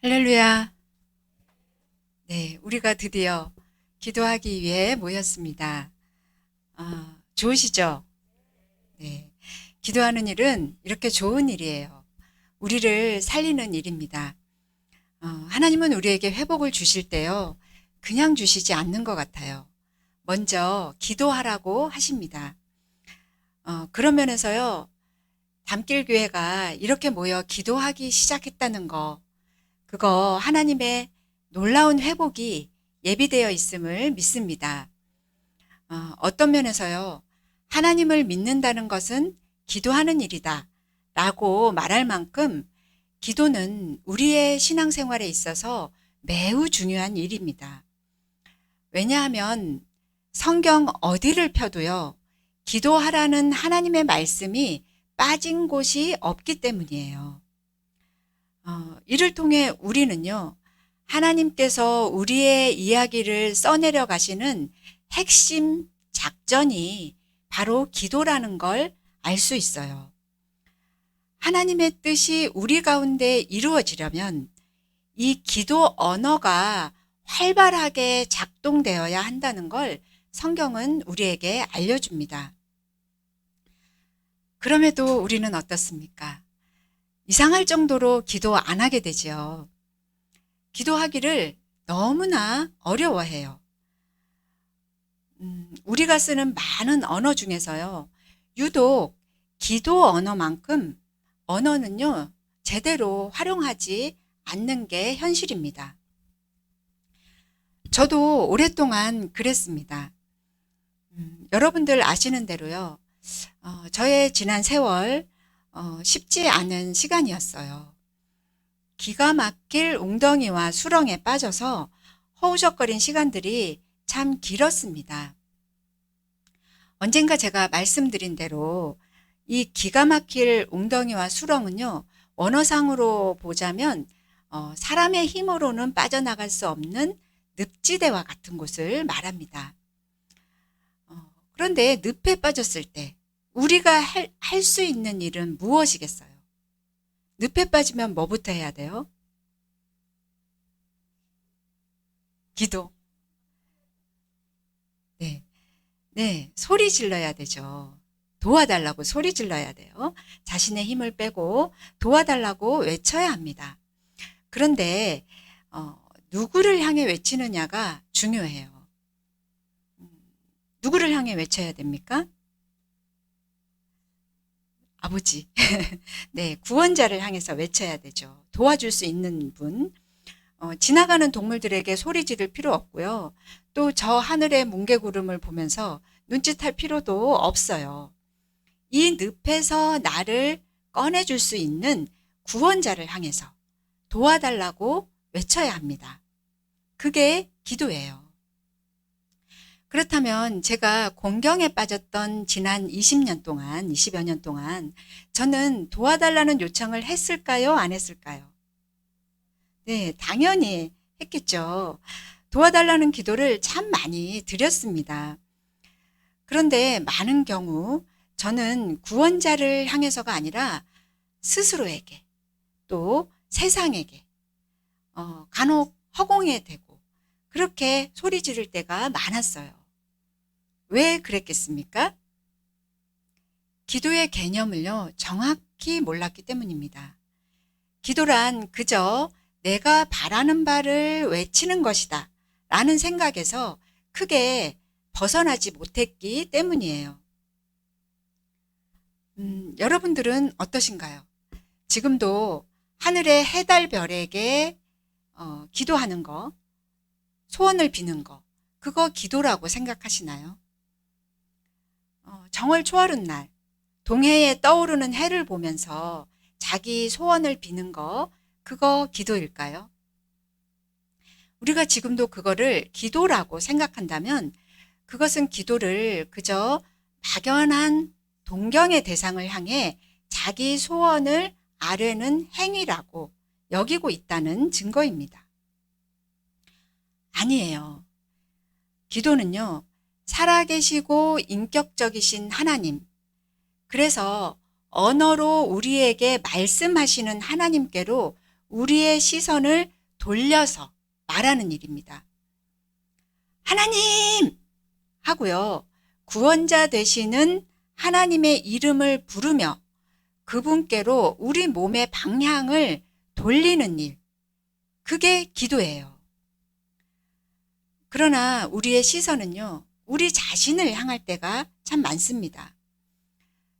할렐루야. 네, 우리가 드디어 기도하기 위해 모였습니다. 좋으시죠? 네. 기도하는 일은 이렇게 좋은 일이에요. 우리를 살리는 일입니다. 하나님은 우리에게 회복을 주실 때요, 그냥 주시지 않는 것 같아요. 먼저 기도하라고 하십니다. 그런 면에서요, 담길 교회가 이렇게 모여 기도하기 시작했다는 거, 그거 하나님의 놀라운 회복이 예비되어 있음을 믿습니다. 어떤 면에서요, 하나님을 믿는다는 것은 기도하는 일이다 라고 말할 만큼 기도는 우리의 신앙생활에 있어서 매우 중요한 일입니다. 왜냐하면 성경 어디를 펴도요, 기도하라는 하나님의 말씀이 빠진 곳이 없기 때문이에요. 이를 통해 우리는요, 하나님께서 우리의 이야기를 써내려 가시는 핵심 작전이 바로 기도라는 걸 알 수 있어요. 하나님의 뜻이 우리 가운데 이루어지려면 이 기도 언어가 활발하게 작동되어야 한다는 걸 성경은 우리에게 알려줍니다. 그럼에도 우리는 어떻습니까? 이상할 정도로 기도 안 하게 되지요. 기도하기를 너무나 어려워해요. 우리가 쓰는 많은 언어 중에서요, 유독 기도 언어만큼 언어는요, 제대로 활용하지 않는 게 현실입니다. 저도 오랫동안 그랬습니다. 여러분들 아시는 대로요, 저의 지난 세월, 쉽지 않은 시간이었어요. 기가 막힐 웅덩이와 수렁에 빠져서 허우적거린 시간들이 참 길었습니다. 언젠가 제가 말씀드린 대로 이 기가 막힐 웅덩이와 수렁은요, 원어상으로 보자면 사람의 힘으로는 빠져나갈 수 없는 늪지대와 같은 곳을 말합니다. 그런데 늪에 빠졌을 때 우리가 할 수 있는 일은 무엇이겠어요? 늪에 빠지면 뭐부터 해야 돼요? 기도. 네. 네. 소리 질러야 되죠. 도와달라고 소리 질러야 돼요. 자신의 힘을 빼고 도와달라고 외쳐야 합니다. 그런데, 누구를 향해 외치느냐가 중요해요. 누구를 향해 외쳐야 됩니까? 아버지. 네. 구원자를 향해서 외쳐야 되죠. 도와줄 수 있는 분. 지나가는 동물들에게 소리 지를 필요 없고요. 또 저 하늘의 뭉게구름을 보면서 눈짓할 필요도 없어요. 이 늪에서 나를 꺼내줄 수 있는 구원자를 향해서 도와달라고 외쳐야 합니다. 그게 기도예요. 그렇다면 제가 곤경에 빠졌던 지난 20년 동안, 20여 년 동안 저는 도와달라는 요청을 했을까요? 안 했을까요? 네, 당연히 했겠죠. 도와달라는 기도를 참 많이 드렸습니다. 그런데 많은 경우 저는 구원자를 향해서가 아니라 스스로에게 또 세상에게 간혹 허공에 대고 그렇게 소리 지를 때가 많았어요. 왜 그랬겠습니까? 기도의 개념을요, 정확히 몰랐기 때문입니다. 기도란 그저 내가 바라는 바를 외치는 것이다 라는 생각에서 크게 벗어나지 못했기 때문이에요. 여러분들은 어떠신가요? 지금도 하늘의 해달별에게 기도하는 거, 소원을 비는 거, 그거 기도라고 생각하시나요? 정월 초하룻 날 동해에 떠오르는 해를 보면서 자기 소원을 비는 거, 그거 기도일까요? 우리가 지금도 그거를 기도라고 생각한다면 그것은 기도를 그저 막연한 동경의 대상을 향해 자기 소원을 아뢰는 행위라고 여기고 있다는 증거입니다. 아니에요. 기도는요, 살아계시고 인격적이신 하나님, 그래서 언어로 우리에게 말씀하시는 하나님께로 우리의 시선을 돌려서 말하는 일입니다. 하나님! 하고요. 구원자 되시는 하나님의 이름을 부르며 그분께로 우리 몸의 방향을 돌리는 일. 그게 기도예요. 그러나 우리의 시선은요, 우리 자신을 향할 때가 참 많습니다.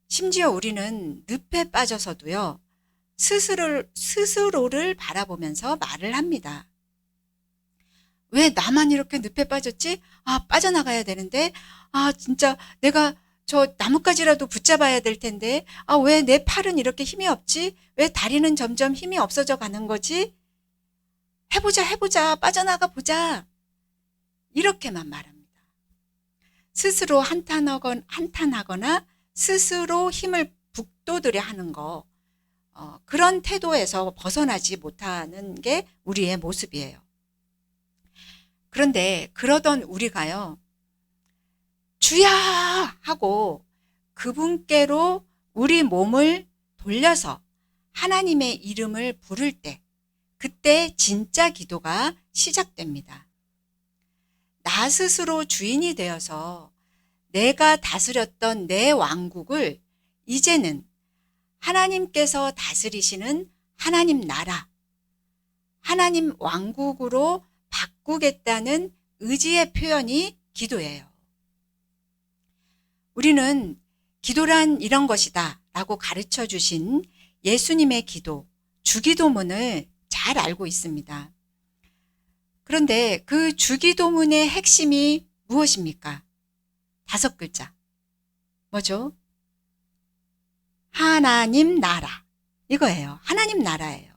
심지어 우리는 늪에 빠져서도요, 스스로를 바라보면서 말을 합니다. 왜 나만 이렇게 늪에 빠졌지? 아, 빠져나가야 되는데, 아, 진짜 내가 저 나뭇가지라도 붙잡아야 될 텐데, 아, 왜 내 팔은 이렇게 힘이 없지? 왜 다리는 점점 힘이 없어져 가는 거지? 해보자, 빠져나가 보자. 이렇게만 말합니다. 스스로 한탄하거나 스스로 힘을 북돋으려 하는 거, 그런 태도에서 벗어나지 못하는 게 우리의 모습이에요. 그런데 그러던 우리가요, 주야! 하고 그분께로 우리 몸을 돌려서 하나님의 이름을 부를 때, 그때 진짜 기도가 시작됩니다. 나 스스로 주인이 되어서 내가 다스렸던 내 왕국을 이제는 하나님께서 다스리시는 하나님 나라, 하나님 왕국으로 바꾸겠다는 의지의 표현이 기도예요. 우리는 기도란 이런 것이다 라고 가르쳐 주신 예수님의 기도, 주기도문을 잘 알고 있습니다. 그런데 그 주기도문의 핵심이 무엇입니까? 5글자. 뭐죠? 하나님 나라. 이거예요. 하나님 나라예요.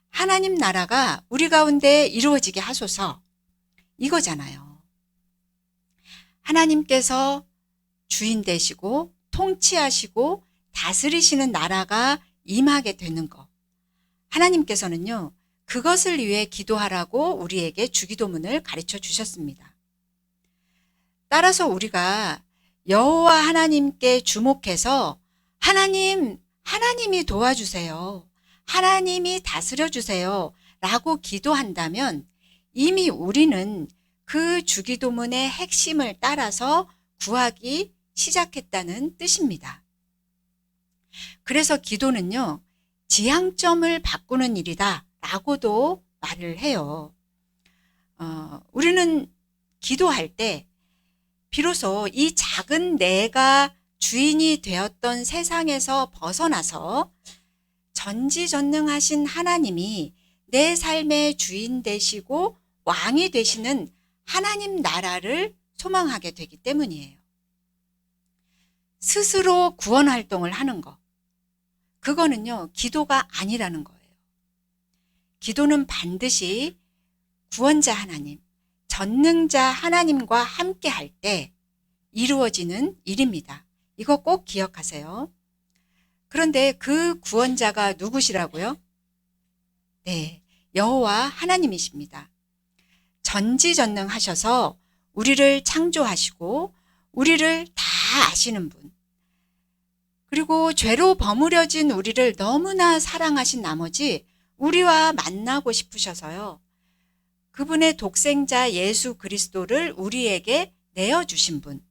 하나님 나라가 우리 가운데 이루어지게 하소서. 이거잖아요. 하나님께서 주인 되시고 통치하시고 다스리시는 나라가 임하게 되는 거. 하나님께서는요, 그것을 위해 기도하라고 우리에게 주기도문을 가르쳐 주셨습니다. 따라서 우리가 여호와 하나님께 주목해서 하나님이 도와주세요. 하나님이 다스려 주세요. 라고 기도한다면 이미 우리는 그 주기도문의 핵심을 따라서 구하기 시작했다는 뜻입니다. 그래서 기도는요, 지향점을 바꾸는 일이다 라고도 말을 해요. 우리는 기도할 때 비로소 이 작은 내가 주인이 되었던 세상에서 벗어나서 전지전능하신 하나님이 내 삶의 주인 되시고 왕이 되시는 하나님 나라를 소망하게 되기 때문이에요. 스스로 구원 활동을 하는 거, 그거는요, 기도가 아니라는 거예요. 기도는 반드시 구원자 하나님, 전능자 하나님과 함께 할 때 이루어지는 일입니다. 이거 꼭 기억하세요. 그런데 그 구원자가 누구시라고요? 네, 여호와 하나님이십니다. 전지전능하셔서 우리를 창조하시고 우리를 다 아시는 분, 그리고 죄로 버무려진 우리를 너무나 사랑하신 나머지 우리와 만나고 싶으셔서요, 그분의 독생자 예수 그리스도를 우리에게 내어주신 분,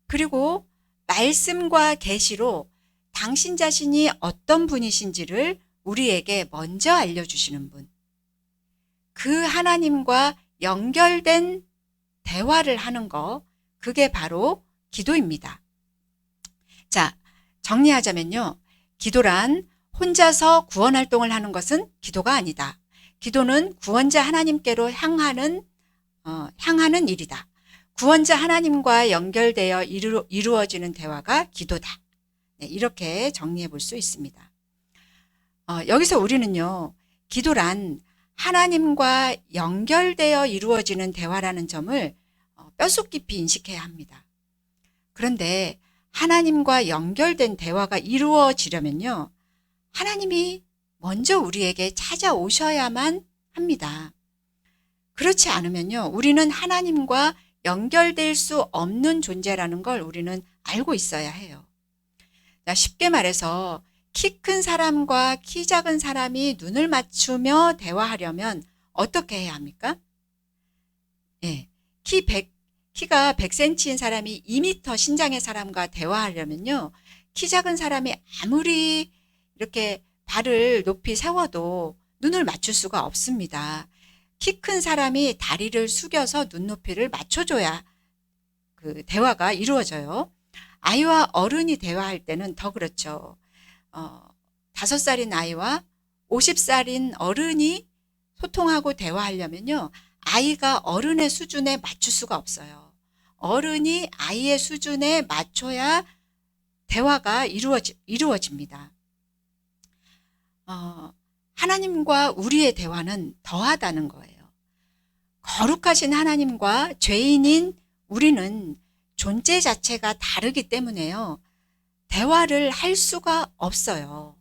그리고 말씀과 계시로 당신 자신이 어떤 분이신지를 우리에게 먼저 알려주시는 분, 그 하나님과 연결된 대화를 하는 거, 그게 바로 기도입니다. 자, 정리하자면요, 기도란 혼자서 구원 활동을 하는 것은 기도가 아니다. 기도는 구원자 하나님께로 향하는 일이다. 구원자 하나님과 연결되어 이루어지는 대화가 기도다. 네, 이렇게 정리해 볼 수 있습니다. 여기서 우리는요, 기도란 하나님과 연결되어 이루어지는 대화라는 점을 뼛속 깊이 인식해야 합니다. 그런데 하나님과 연결된 대화가 이루어지려면요, 하나님이 먼저 우리에게 찾아오셔야만 합니다. 그렇지 않으면요, 우리는 하나님과 연결될 수 없는 존재라는 걸 우리는 알고 있어야 해요. 쉽게 말해서 키 큰 사람과 키 작은 사람이 눈을 맞추며 대화하려면 어떻게 해야 합니까? 예. 키가 100cm인 사람이 2m 신장의 사람과 대화하려면요. 키 작은 사람이 아무리 이렇게 발을 높이 세워도 눈을 맞출 수가 없습니다. 키 큰 사람이 다리를 숙여서 눈높이를 맞춰줘야 그 대화가 이루어져요. 아이와 어른이 대화할 때는 더 그렇죠. 5살인 아이와 50살인 어른이 소통하고 대화하려면요. 아이가 어른의 수준에 맞출 수가 없어요. 어른이 아이의 수준에 맞춰야 대화가 이루어집니다. 하나님과 우리의 대화는 더하다는 거예요. 거룩하신 하나님과 죄인인 우리는 존재 자체가 다르기 때문에요. 대화를 할 수가 없어요.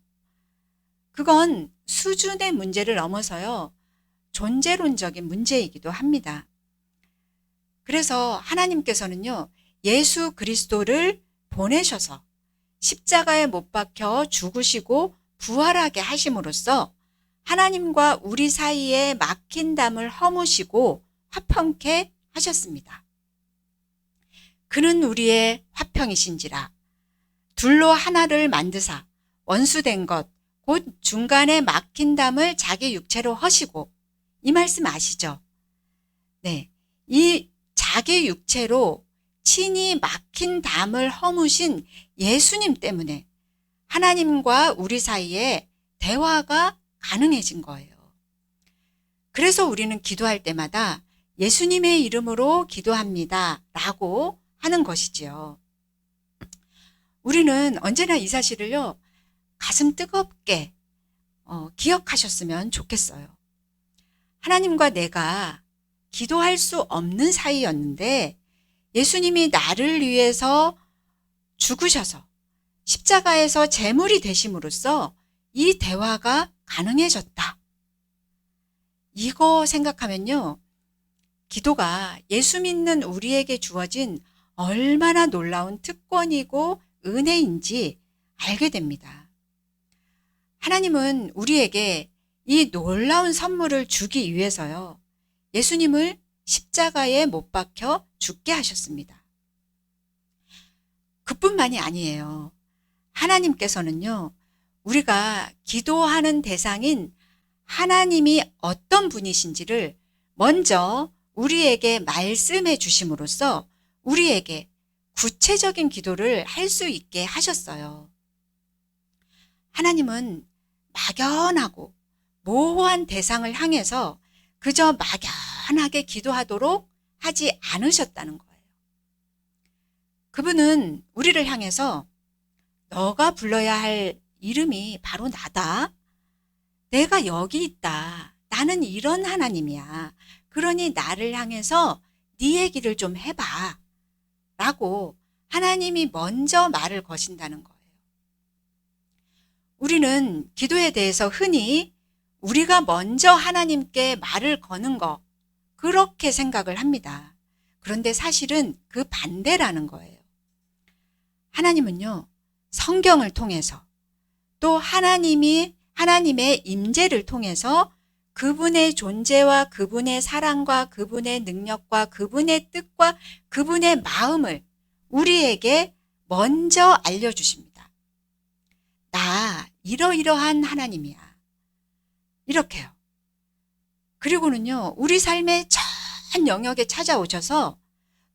그건 수준의 문제를 넘어서요. 존재론적인 문제이기도 합니다. 그래서 하나님께서는요. 예수 그리스도를 보내셔서 십자가에 못 박혀 죽으시고 부활하게 하심으로써 하나님과 우리 사이에 막힌 담을 허무시고 화평케 하셨습니다. 그는 우리의 화평이신지라 둘로 하나를 만드사 원수된 것 곧 중간에 막힌 담을 자기 육체로 허시고, 이 말씀 아시죠? 네, 이 자기 육체로 친히 막힌 담을 허무신 예수님 때문에 하나님과 우리 사이에 대화가 가능해진 거예요. 그래서 우리는 기도할 때마다 예수님의 이름으로 기도합니다 라고 하는 것이지요. 우리는 언제나 이 사실을요, 가슴 뜨겁게 기억하셨으면 좋겠어요. 하나님과 내가 기도할 수 없는 사이였는데 예수님이 나를 위해서 죽으셔서 십자가에서 제물이 되심으로써 이 대화가 가능해졌다. 이거 생각하면요, 기도가 예수 믿는 우리에게 주어진 얼마나 놀라운 특권이고 은혜인지 알게 됩니다. 하나님은 우리에게 이 놀라운 선물을 주기 위해서요, 예수님을 십자가에 못 박혀 죽게 하셨습니다. 그뿐만이 아니에요. 하나님께서는요, 우리가 기도하는 대상인 하나님이 어떤 분이신지를 먼저 우리에게 말씀해 주심으로써 우리에게 구체적인 기도를 할 수 있게 하셨어요. 하나님은 막연하고 모호한 대상을 향해서 그저 막연하게 기도하도록 하지 않으셨다는 거예요. 그분은 우리를 향해서 너가 불러야 할 이름이 바로 나다. 내가 여기 있다. 나는 이런 하나님이야. 그러니 나를 향해서 네 얘기를 좀 해봐. 라고 하나님이 먼저 말을 거신다는 거예요. 우리는 기도에 대해서 흔히 우리가 먼저 하나님께 말을 거는 거, 그렇게 생각을 합니다. 그런데 사실은 그 반대라는 거예요. 하나님은요, 성경을 통해서 또 하나님의 임재를 통해서 그분의 존재와 그분의 사랑과 그분의 능력과 그분의 뜻과 그분의 마음을 우리에게 먼저 알려주십니다. 나 이러이러한 하나님이야. 이렇게요. 그리고는요, 우리 삶의 전 영역에 찾아오셔서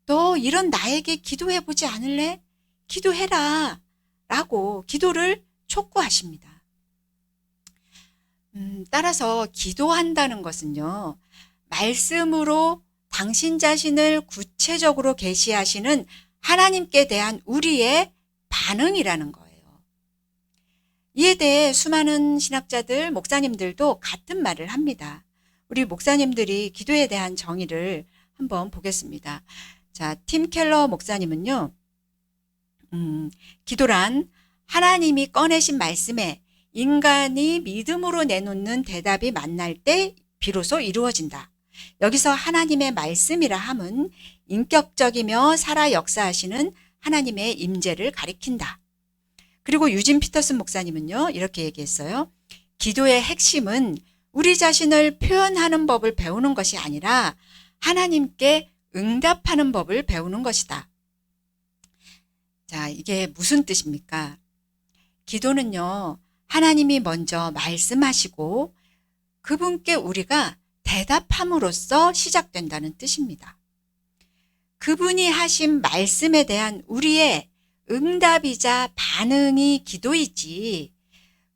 너 이런 나에게 기도해보지 않을래? 기도해라. 라고 기도를 촉구하십니다. 따라서 기도한다는 것은요, 말씀으로 당신 자신을 구체적으로 계시하시는 하나님께 대한 우리의 반응이라는 거예요. 이에 대해 수많은 신학자들, 목사님들도 같은 말을 합니다. 우리 목사님들이 기도에 대한 정의를 한번 보겠습니다. 자, 팀 켈러 목사님은요, 기도란 하나님이 꺼내신 말씀에 인간이 믿음으로 내놓는 대답이 만날 때 비로소 이루어진다. 여기서 하나님의 말씀이라 함은 인격적이며 살아 역사하시는 하나님의 임재를 가리킨다. 그리고 유진 피터슨 목사님은요, 이렇게 얘기했어요. 기도의 핵심은 우리 자신을 표현하는 법을 배우는 것이 아니라 하나님께 응답하는 법을 배우는 것이다. 자, 이게 무슨 뜻입니까? 기도는요, 하나님이 먼저 말씀하시고 그분께 우리가 대답함으로써 시작된다는 뜻입니다. 그분이 하신 말씀에 대한 우리의 응답이자 반응이 기도이지,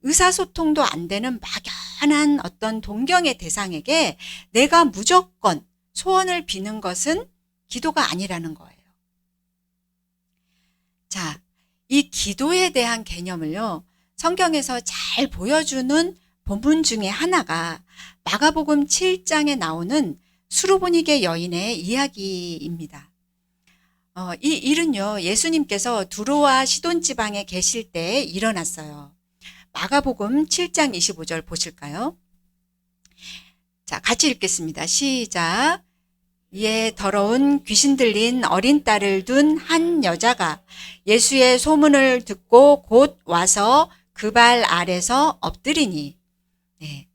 의사소통도 안 되는 막연한 어떤 동경의 대상에게 내가 무조건 소원을 비는 것은 기도가 아니라는 거예요. 자, 이 기도에 대한 개념을요, 성경에서 잘 보여주는 본문 중에 하나가 마가복음 7장에 나오는 수르보니게 여인의 이야기입니다. 이 일은요, 예수님께서 두로와 시돈 지방에 계실 때 일어났어요. 마가복음 7장 25절 보실까요? 자, 같이 읽겠습니다. 시작. 이에 더러운 귀신 들린 어린 딸을 둔 한 여자가 예수의 소문을 듣고 곧 와서 그 발 아래서 엎드리니. 네,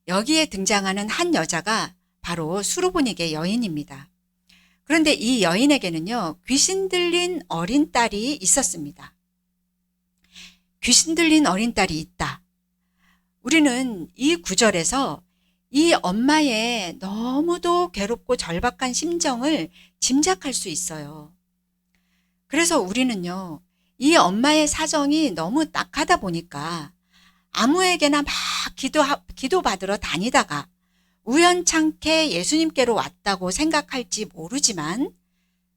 여기에 등장하는 한 여자가 바로 수르보니게 여인입니다. 그런데 이 여인에게는요, 귀신 들린 어린 딸이 있었습니다. 귀신 들린 어린 딸이 있다. 우리는 이 구절에서 이 엄마의 너무도 괴롭고 절박한 심정을 짐작할 수 있어요. 그래서 우리는요, 이 엄마의 사정이 너무 딱하다 보니까 아무에게나 막 기도받으러 다니다가 우연찮게 예수님께로 왔다고 생각할지 모르지만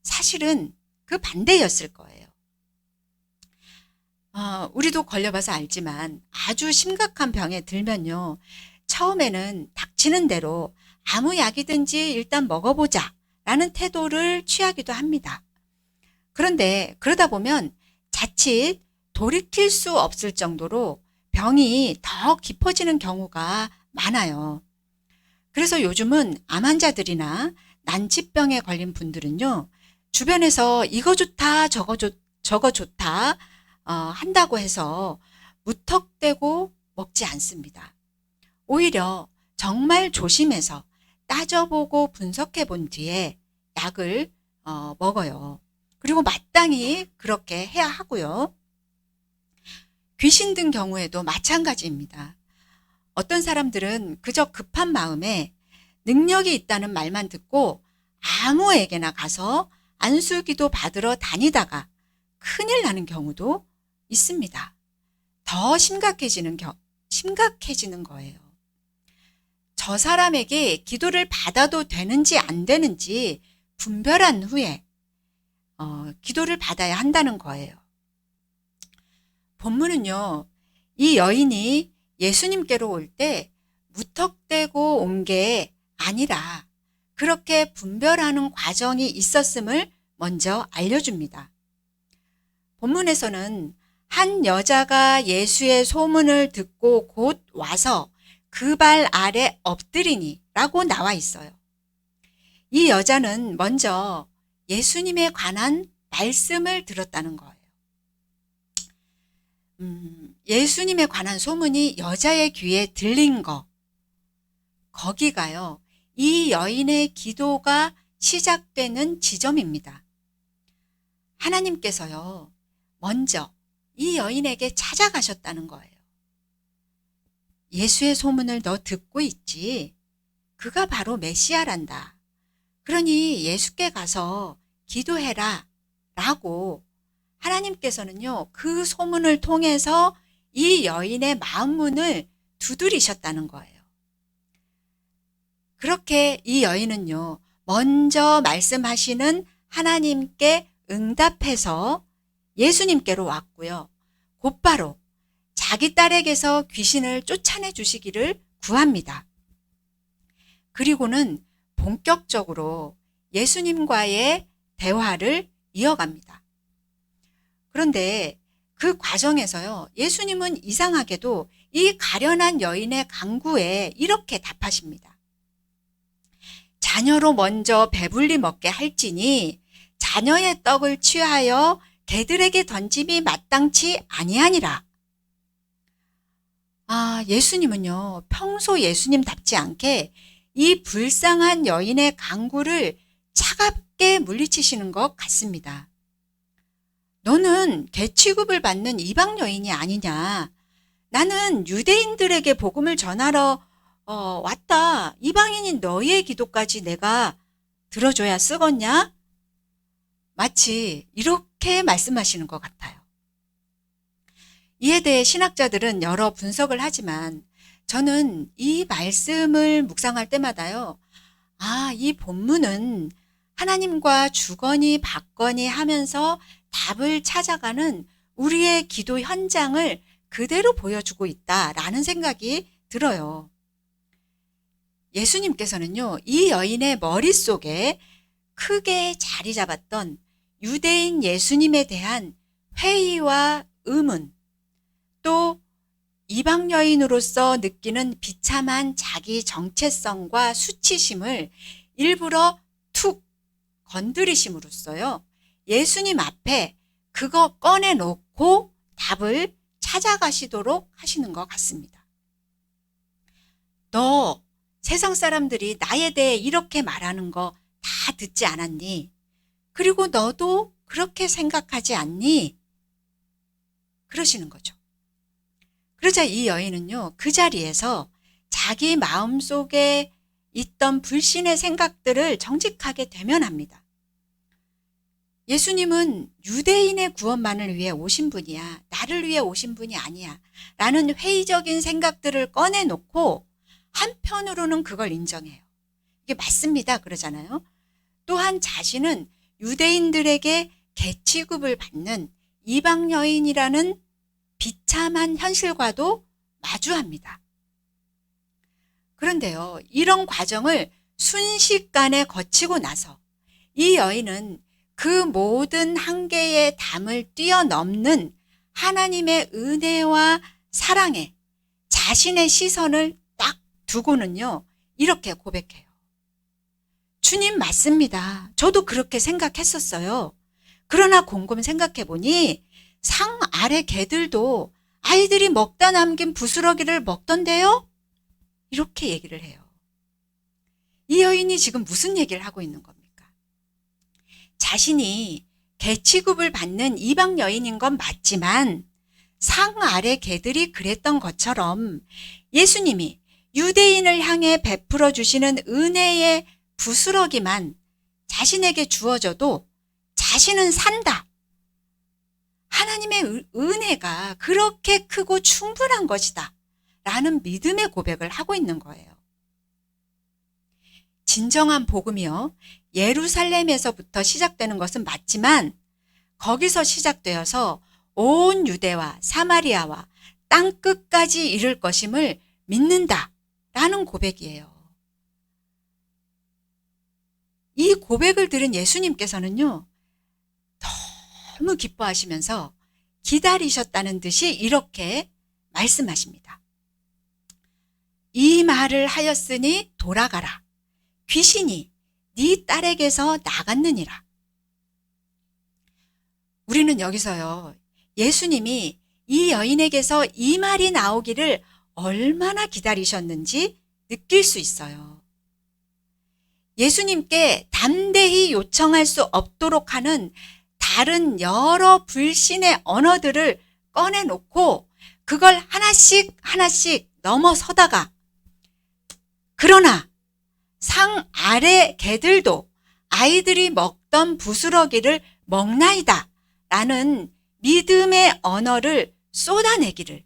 사실은 그 반대였을 거예요. 우리도 걸려봐서 알지만 아주 심각한 병에 들면요, 처음에는 닥치는 대로 아무 약이든지 일단 먹어보자 라는 태도를 취하기도 합니다. 그런데 그러다 보면 자칫 돌이킬 수 없을 정도로 병이 더 깊어지는 경우가 많아요. 그래서 요즘은 암 환자들이나 난치병에 걸린 분들은요, 주변에서 이거 좋다 저거 좋다 한다고 해서 무턱대고 먹지 않습니다. 오히려 정말 조심해서 따져보고 분석해 본 뒤에 약을 먹어요. 그리고 마땅히 그렇게 해야 하고요. 귀신 든 경우에도 마찬가지입니다. 어떤 사람들은 그저 급한 마음에 능력이 있다는 말만 듣고 아무에게나 가서 안수기도 받으러 다니다가 큰일 나는 경우도 있습니다. 더 심각해지는 거예요. 저 사람에게 기도를 받아도 되는지 안 되는지 분별한 후에 기도를 받아야 한다는 거예요. 본문은요, 이 여인이 예수님께로 올 때 무턱대고 온 게 아니라 그렇게 분별하는 과정이 있었음을 먼저 알려줍니다. 본문에서는 한 여자가 예수의 소문을 듣고 곧 와서 그 발 아래 엎드리니 라고 나와 있어요. 이 여자는 먼저 예수님에 관한 말씀을 들었다는 거예요. 예수님에 관한 소문이 여자의 귀에 들린 거기가요, 이 여인의 기도가 시작되는 지점입니다. 하나님께서요, 먼저 이 여인에게 찾아가셨다는 거예요. 예수의 소문을 너 듣고 있지? 그가 바로 메시아란다. 그러니 예수께 가서 기도해라 라고 하나님께서는요, 그 소문을 통해서 이 여인의 마음 문을 두드리셨다는 거예요. 그렇게 이 여인은요, 먼저 말씀하시는 하나님께 응답해서 예수님께로 왔고요, 곧바로 자기 딸에게서 귀신을 쫓아내 주시기를 구합니다. 그리고는 본격적으로 예수님과의 대화를 이어갑니다. 그런데 그 과정에서요, 예수님은 이상하게도 이 가련한 여인의 간구에 이렇게 답하십니다. 자녀로 먼저 배불리 먹게 할지니 자녀의 떡을 취하여 개들에게 던짐이 마땅치 아니하니라. 예수님은요, 평소 예수님답지 않게 이 불쌍한 여인의 간구를 차갑게 물리치시는 것 같습니다. 너는 개 취급을 받는 이방 여인이 아니냐. 나는 유대인들에게 복음을 전하러 왔다. 이방인인 너희의 기도까지 내가 들어줘야 쓰겄냐? 마치 이렇게 말씀하시는 것 같아요. 이에 대해 신학자들은 여러 분석을 하지만 저는 이 말씀을 묵상할 때마다요. 이 본문은 하나님과 주거니 받거니 하면서 답을 찾아가는 우리의 기도 현장을 그대로 보여주고 있다라는 생각이 들어요. 예수님께서는요, 이 여인의 머릿속에 크게 자리 잡았던 유대인 예수님에 대한 회의와 의문, 또 이방 여인으로서 느끼는 비참한 자기 정체성과 수치심을 일부러 툭 건드리심으로써요, 예수님 앞에 그거 꺼내놓고 답을 찾아가시도록 하시는 것 같습니다. 너 세상 사람들이 나에 대해 이렇게 말하는 거 다 듣지 않았니? 그리고 너도 그렇게 생각하지 않니? 그러시는 거죠. 그러자 이 여인은요, 그 자리에서 자기 마음속에 있던 불신의 생각들을 정직하게 대면합니다. 예수님은 유대인의 구원만을 위해 오신 분이야. 나를 위해 오신 분이 아니야. 라는 회의적인 생각들을 꺼내놓고 한편으로는 그걸 인정해요. 이게 맞습니다. 그러잖아요. 또한 자신은 유대인들에게 개 취급을 받는 이방 여인이라는 비참한 현실과도 마주합니다. 그런데요, 이런 과정을 순식간에 거치고 나서 이 여인은 그 모든 한계의 담을 뛰어넘는 하나님의 은혜와 사랑에 자신의 시선을 딱 두고는요, 이렇게 고백해요. 주님 맞습니다. 저도 그렇게 생각했었어요. 그러나 곰곰 생각해보니 상 아래 개들도 아이들이 먹다 남긴 부스러기를 먹던데요? 이렇게 얘기를 해요. 이 여인이 지금 무슨 얘기를 하고 있는 겁니까? 자신이 개 취급을 받는 이방 여인인 건 맞지만 상 아래 개들이 그랬던 것처럼 예수님이 유대인을 향해 베풀어 주시는 은혜의 부스러기만 자신에게 주어져도 자신은 산다. 하나님의 은혜가 그렇게 크고 충분한 것이다. 라는 믿음의 고백을 하고 있는 거예요. 진정한 복음이요, 예루살렘에서부터 시작되는 것은 맞지만 거기서 시작되어서 온 유대와 사마리아와 땅끝까지 이를 것임을 믿는다. 라는 고백이에요. 이 고백을 들은 예수님께서는요, 너무 기뻐하시면서 기다리셨다는 듯이 이렇게 말씀하십니다. 이 말을 하였으니 돌아가라. 귀신이 네 딸에게서 나갔느니라. 우리는 여기서요, 예수님이 이 여인에게서 이 말이 나오기를 얼마나 기다리셨는지 느낄 수 있어요. 예수님께 담대히 요청할 수 없도록 하는 다른 여러 불신의 언어들을 꺼내놓고 그걸 하나씩 하나씩 넘어서다가, 그러나 상 아래 개들도 아이들이 먹던 부스러기를 먹나이다 라는 믿음의 언어를 쏟아내기를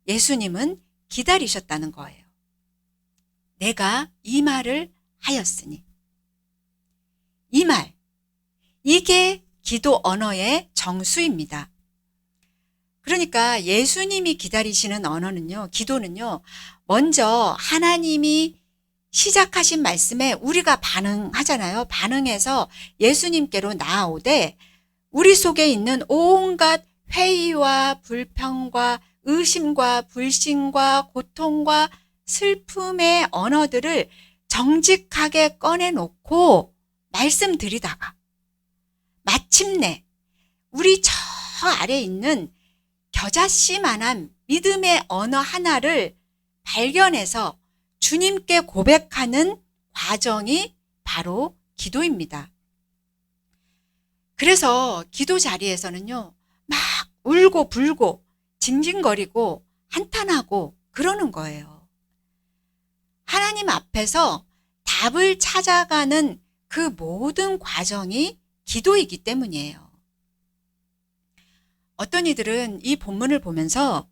예수님은 기다리셨다는 거예요. 내가 이 말을 하였으니. 이 말, 이게 기도 언어의 정수입니다. 그러니까 예수님이 기다리시는 언어는요, 기도는요, 먼저 하나님이 시작하신 말씀에 우리가 반응하잖아요. 반응해서 예수님께로 나아오되 우리 속에 있는 온갖 회의와 불평과 의심과 불신과 고통과 슬픔의 언어들을 정직하게 꺼내놓고 말씀드리다가 마침내 우리 저 아래 있는 겨자씨만한 믿음의 언어 하나를 발견해서 주님께 고백하는 과정이 바로 기도입니다. 그래서 기도 자리에서는요, 막 울고 불고 징징거리고 한탄하고 그러는 거예요. 하나님 앞에서 답을 찾아가는 그 모든 과정이 기도이기 때문이에요. 어떤 이들은 이 본문을 보면서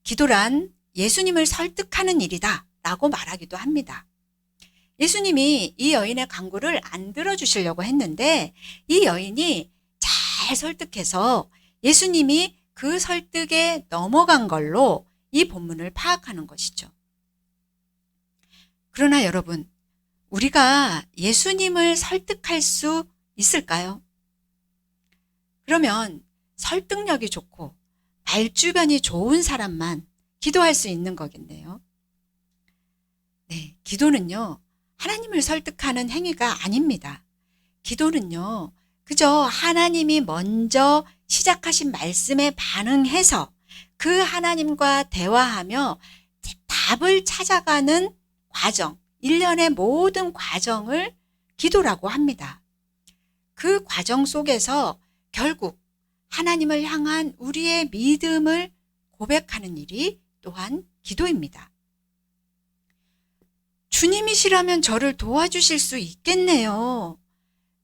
기도란 예수님을 설득하는 일이다 라고 말하기도 합니다. 예수님이 이 여인의 간구를 안 들어주시려고 했는데 이 여인이 잘 설득해서 예수님이 그 설득에 넘어간 걸로 이 본문을 파악하는 것이죠. 그러나 여러분, 우리가 예수님을 설득할 수 있을까요? 그러면 설득력이 좋고 말주변이 좋은 사람만 기도할 수 있는 거겠네요. 네, 기도는요, 하나님을 설득하는 행위가 아닙니다. 기도는요, 그저 하나님이 먼저 시작하신 말씀에 반응해서 그 하나님과 대화하며 답을 찾아가는 과정, 일련의 모든 과정을 기도라고 합니다. 그 과정 속에서 결국 하나님을 향한 우리의 믿음을 고백하는 일이 또한 기도입니다. 주님이시라면 저를 도와주실 수 있겠네요.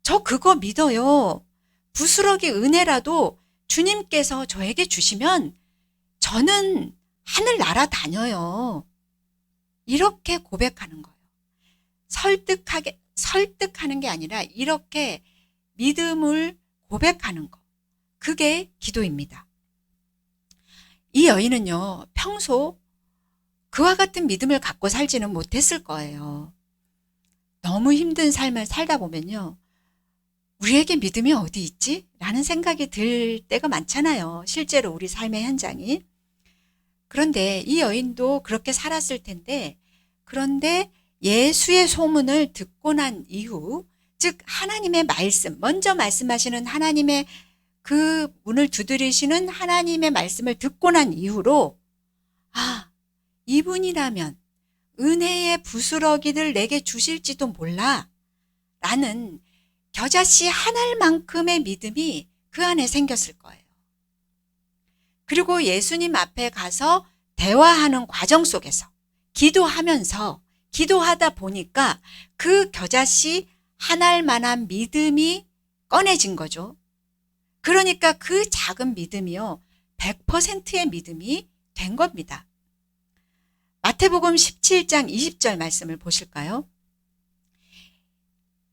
저 그거 믿어요. 부스러기 은혜라도 주님께서 저에게 주시면 저는 하늘 날아다녀요. 이렇게 고백하는 거예요. 설득하는 게 아니라 이렇게 믿음을 고백하는 거. 그게 기도입니다. 이 여인은요, 평소 그와 같은 믿음을 갖고 살지는 못했을 거예요. 너무 힘든 삶을 살다 보면요, 우리에게 믿음이 어디 있지? 라는 생각이 들 때가 많잖아요. 실제로 우리 삶의 현장이. 그런데 이 여인도 그렇게 살았을 텐데, 그런데 예수의 소문을 듣고 난 이후, 즉 하나님의 말씀, 먼저 말씀하시는 하나님의 그 문을 두드리시는 하나님의 말씀을 듣고 난 이후로, 아, 이분이라면 은혜의 부스러기를 내게 주실지도 몰라 라는 겨자씨 한 알만큼의 믿음이 그 안에 생겼을 거예요. 그리고 예수님 앞에 가서 대화하는 과정 속에서 기도하다 보니까 그 겨자씨 한 알만한 믿음이 꺼내진 거죠. 그러니까 그 작은 믿음이요, 100%의 믿음이 된 겁니다. 마태복음 17장 20절 말씀을 보실까요?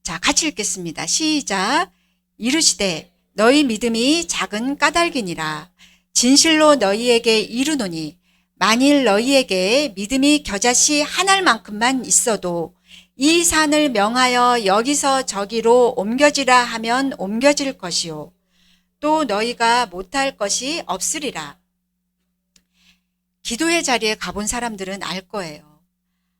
자, 같이 읽겠습니다. 시작. 이르시되 너희 믿음이 작은 까닭이니라. 진실로 너희에게 이르노니 만일 너희에게 믿음이 겨자씨 한 알만큼만 있어도 이 산을 명하여 여기서 저기로 옮겨지라 하면 옮겨질 것이요 또 너희가 못할 것이 없으리라. 기도의 자리에 가본 사람들은 알 거예요.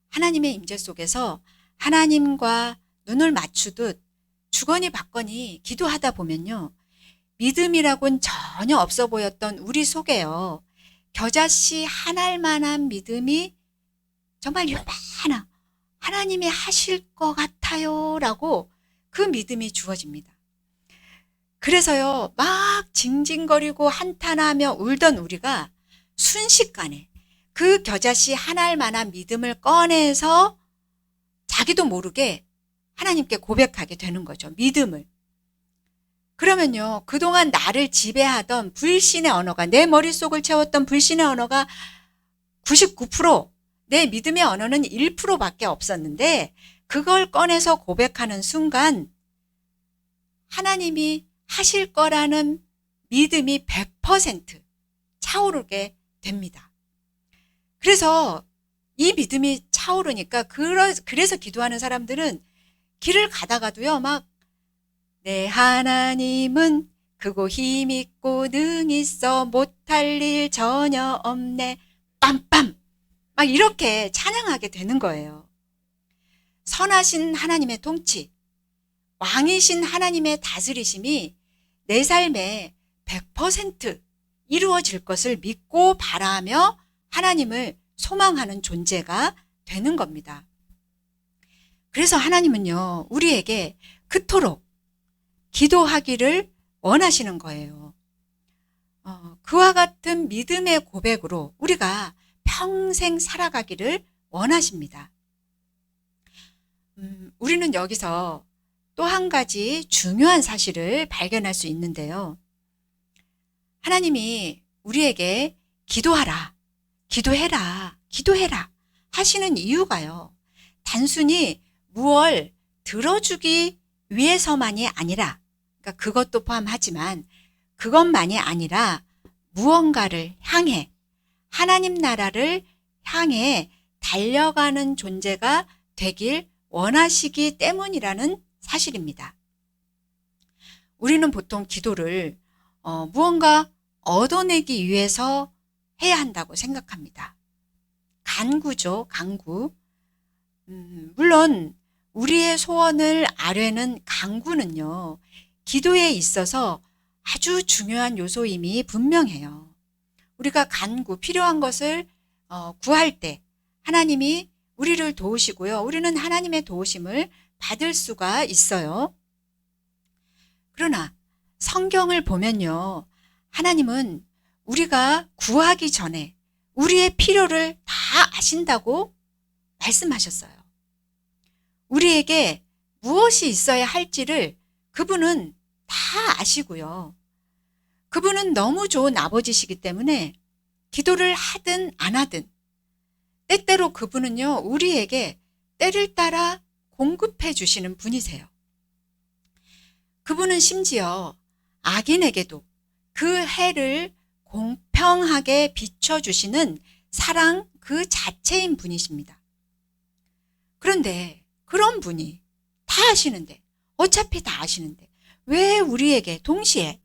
하나님의 임재 속에서 하나님과 눈을 맞추듯 주거니 받거니 기도하다 보면요, 믿음이라고는 전혀 없어 보였던 우리 속에요, 겨자씨 한 알만한 믿음이 정말 요만한 하나님이 하실 것 같아요 라고 그 믿음이 주어집니다. 그래서요, 막 징징거리고 한탄하며 울던 우리가 순식간에 그 겨자씨 한 알만한 믿음을 꺼내서 자기도 모르게 하나님께 고백하게 되는 거죠. 믿음을. 그러면요, 그동안 나를 지배하던 불신의 언어가, 내 머릿속을 채웠던 불신의 언어가 99%, 내 믿음의 언어는 1%밖에 없었는데 그걸 꺼내서 고백하는 순간 하나님이 하실 거라는 믿음이 100% 차오르게 됩니다. 그래서 이 믿음이 차오르니까 그래서 기도하는 사람들은 길을 가다가도요, 막 내 하나님은 크고 힘있고 능있어 못할 일 전혀 없네 빰빰 막 이렇게 찬양하게 되는 거예요. 선하신 하나님의 통치, 왕이신 하나님의 다스리심이 내 삶에 100% 이루어질 것을 믿고 바라며 하나님을 소망하는 존재가 되는 겁니다. 그래서 하나님은요, 우리에게 그토록 기도하기를 원하시는 거예요. 그와 같은 믿음의 고백으로 우리가 평생 살아가기를 원하십니다. 우리는 여기서 또 한 가지 중요한 사실을 발견할 수 있는데요. 하나님이 우리에게 기도하라, 기도해라, 기도해라 하시는 이유가요. 단순히 무엇을 들어주기 위해서만이 아니라, 그러니까 그것도 포함하지만 그것만이 아니라 무언가를 향해, 하나님 나라를 향해 달려가는 존재가 되길 원하시기 때문이라는 사실입니다. 우리는 보통 기도를 무언가 얻어내기 위해서 해야 한다고 생각합니다. 간구죠, 간구. 물론 우리의 소원을 아뢰는 간구는요, 기도에 있어서 아주 중요한 요소임이 분명해요. 우리가 간구, 필요한 것을 구할 때 하나님이 우리를 도우시고요. 우리는 하나님의 도우심을 받을 수가 있어요. 그러나 성경을 보면요, 하나님은 우리가 구하기 전에 우리의 필요를 다 아신다고 말씀하셨어요. 우리에게 무엇이 있어야 할지를 그분은 다 아시고요. 그분은 너무 좋은 아버지시기 때문에 기도를 하든 안 하든 때때로 그분은요, 우리에게 때를 따라 공급해 주시는 분이세요. 그분은 심지어 악인에게도 그 해를 공평하게 비춰주시는 사랑 그 자체인 분이십니다. 그런데 그런 분이 다 아시는데, 어차피 다 아시는데 왜 우리에게 동시에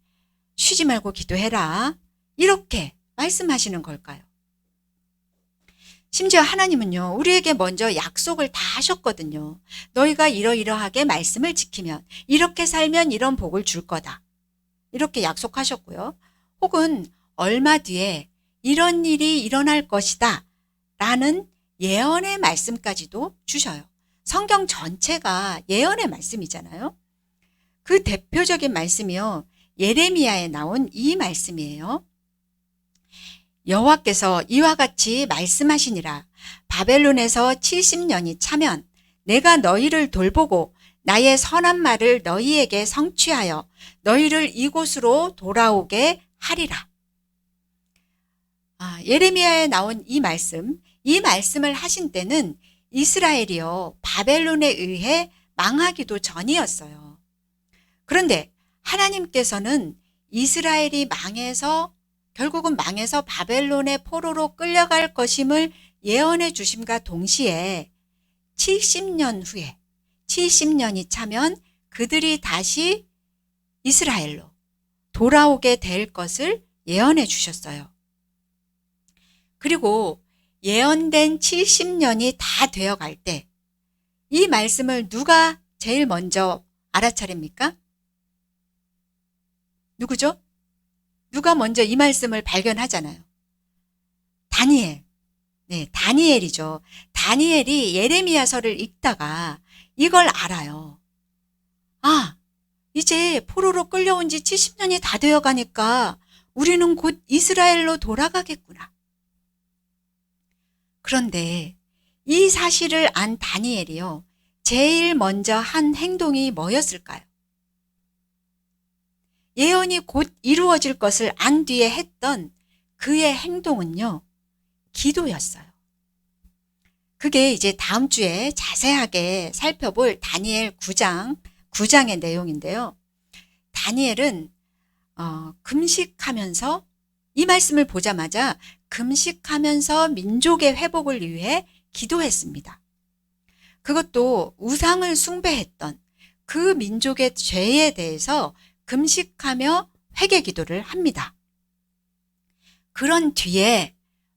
쉬지 말고 기도해라 이렇게 말씀하시는 걸까요? 심지어 하나님은요, 우리에게 먼저 약속을 다 하셨거든요. 너희가 이러이러하게 말씀을 지키면, 이렇게 살면 이런 복을 줄 거다, 이렇게 약속하셨고요. 혹은 얼마 뒤에 이런 일이 일어날 것이다 라는 예언의 말씀까지도 주셔요. 성경 전체가 예언의 말씀이잖아요. 그 대표적인 말씀이요, 예레미야에 나온 이 말씀이에요. 여호와께서 이와 같이 말씀하시니라. 바벨론에서 70년이 차면 내가 너희를 돌보고 나의 선한 말을 너희에게 성취하여 너희를 이곳으로 돌아오게 하리라. 예레미야에 나온 이 말씀을 하신 때는 이스라엘이요, 바벨론에 의해 망하기도 전이었어요. 그런데 하나님께서는 이스라엘이 결국은 망해서 바벨론의 포로로 끌려갈 것임을 예언해 주심과 동시에 70년 후에, 70년이 차면 그들이 다시 이스라엘로 돌아오게 될 것을 예언해 주셨어요. 그리고 예언된 70년이 다 되어갈 때 이 말씀을 누가 제일 먼저 알아차립니까? 누구죠? 누가 먼저 이 말씀을 발견하잖아요. 다니엘. 네, 다니엘이죠. 다니엘이 예레미야서를 읽다가 이걸 알아요. 이제 포로로 끌려온 지 70년이 다 되어 가니까 우리는 곧 이스라엘로 돌아가겠구나. 그런데 이 사실을 안 다니엘이요, 제일 먼저 한 행동이 뭐였을까요? 예언이 곧 이루어질 것을 안 뒤에 했던 그의 행동은요, 기도였어요. 그게 이제 다음 주에 자세하게 살펴볼 다니엘 9장의 내용인데요. 다니엘은 금식하면서, 이 말씀을 보자마자 금식하면서 민족의 회복을 위해 기도했습니다. 그것도 우상을 숭배했던 그 민족의 죄에 대해서 금식하며 회개 기도를 합니다. 그런 뒤에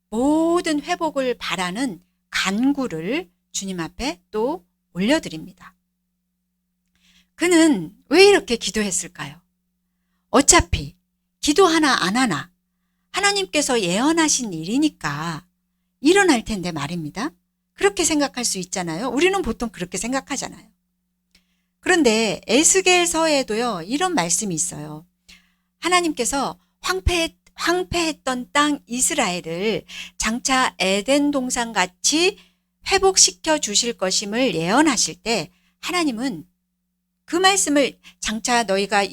모든 회복을 바라는 간구를 주님 앞에 또 올려드립니다. 그는 왜 이렇게 기도했을까요? 어차피 기도하나 안 하나 하나님께서 예언하신 일이니까 일어날 텐데 말입니다. 그렇게 생각할 수 있잖아요. 우리는 보통 그렇게 생각하잖아요. 그런데 에스겔서에도요, 이런 말씀이 있어요. 하나님께서 황폐했던 땅 이스라엘을 장차 에덴 동산 같이 회복시켜 주실 것임을 예언하실 때 하나님은 그 말씀을 장차 너희가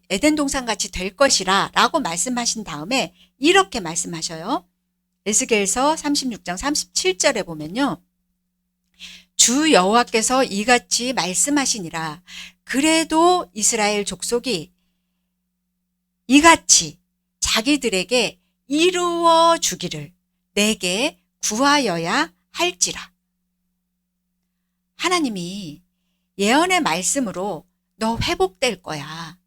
에덴 동산 같이 될 것이라 라고 말씀하신 다음에 이렇게 말씀하셔요. 에스겔서 36장 37절에 보면요. 주 여호와께서 이같이 말씀하시니라. 그래도 이스라엘 족속이 이같이 자기들에게 이루어 주기를 내게 구하여야 할지라. 하나님이 예언의 말씀으로 너 회복될 거야.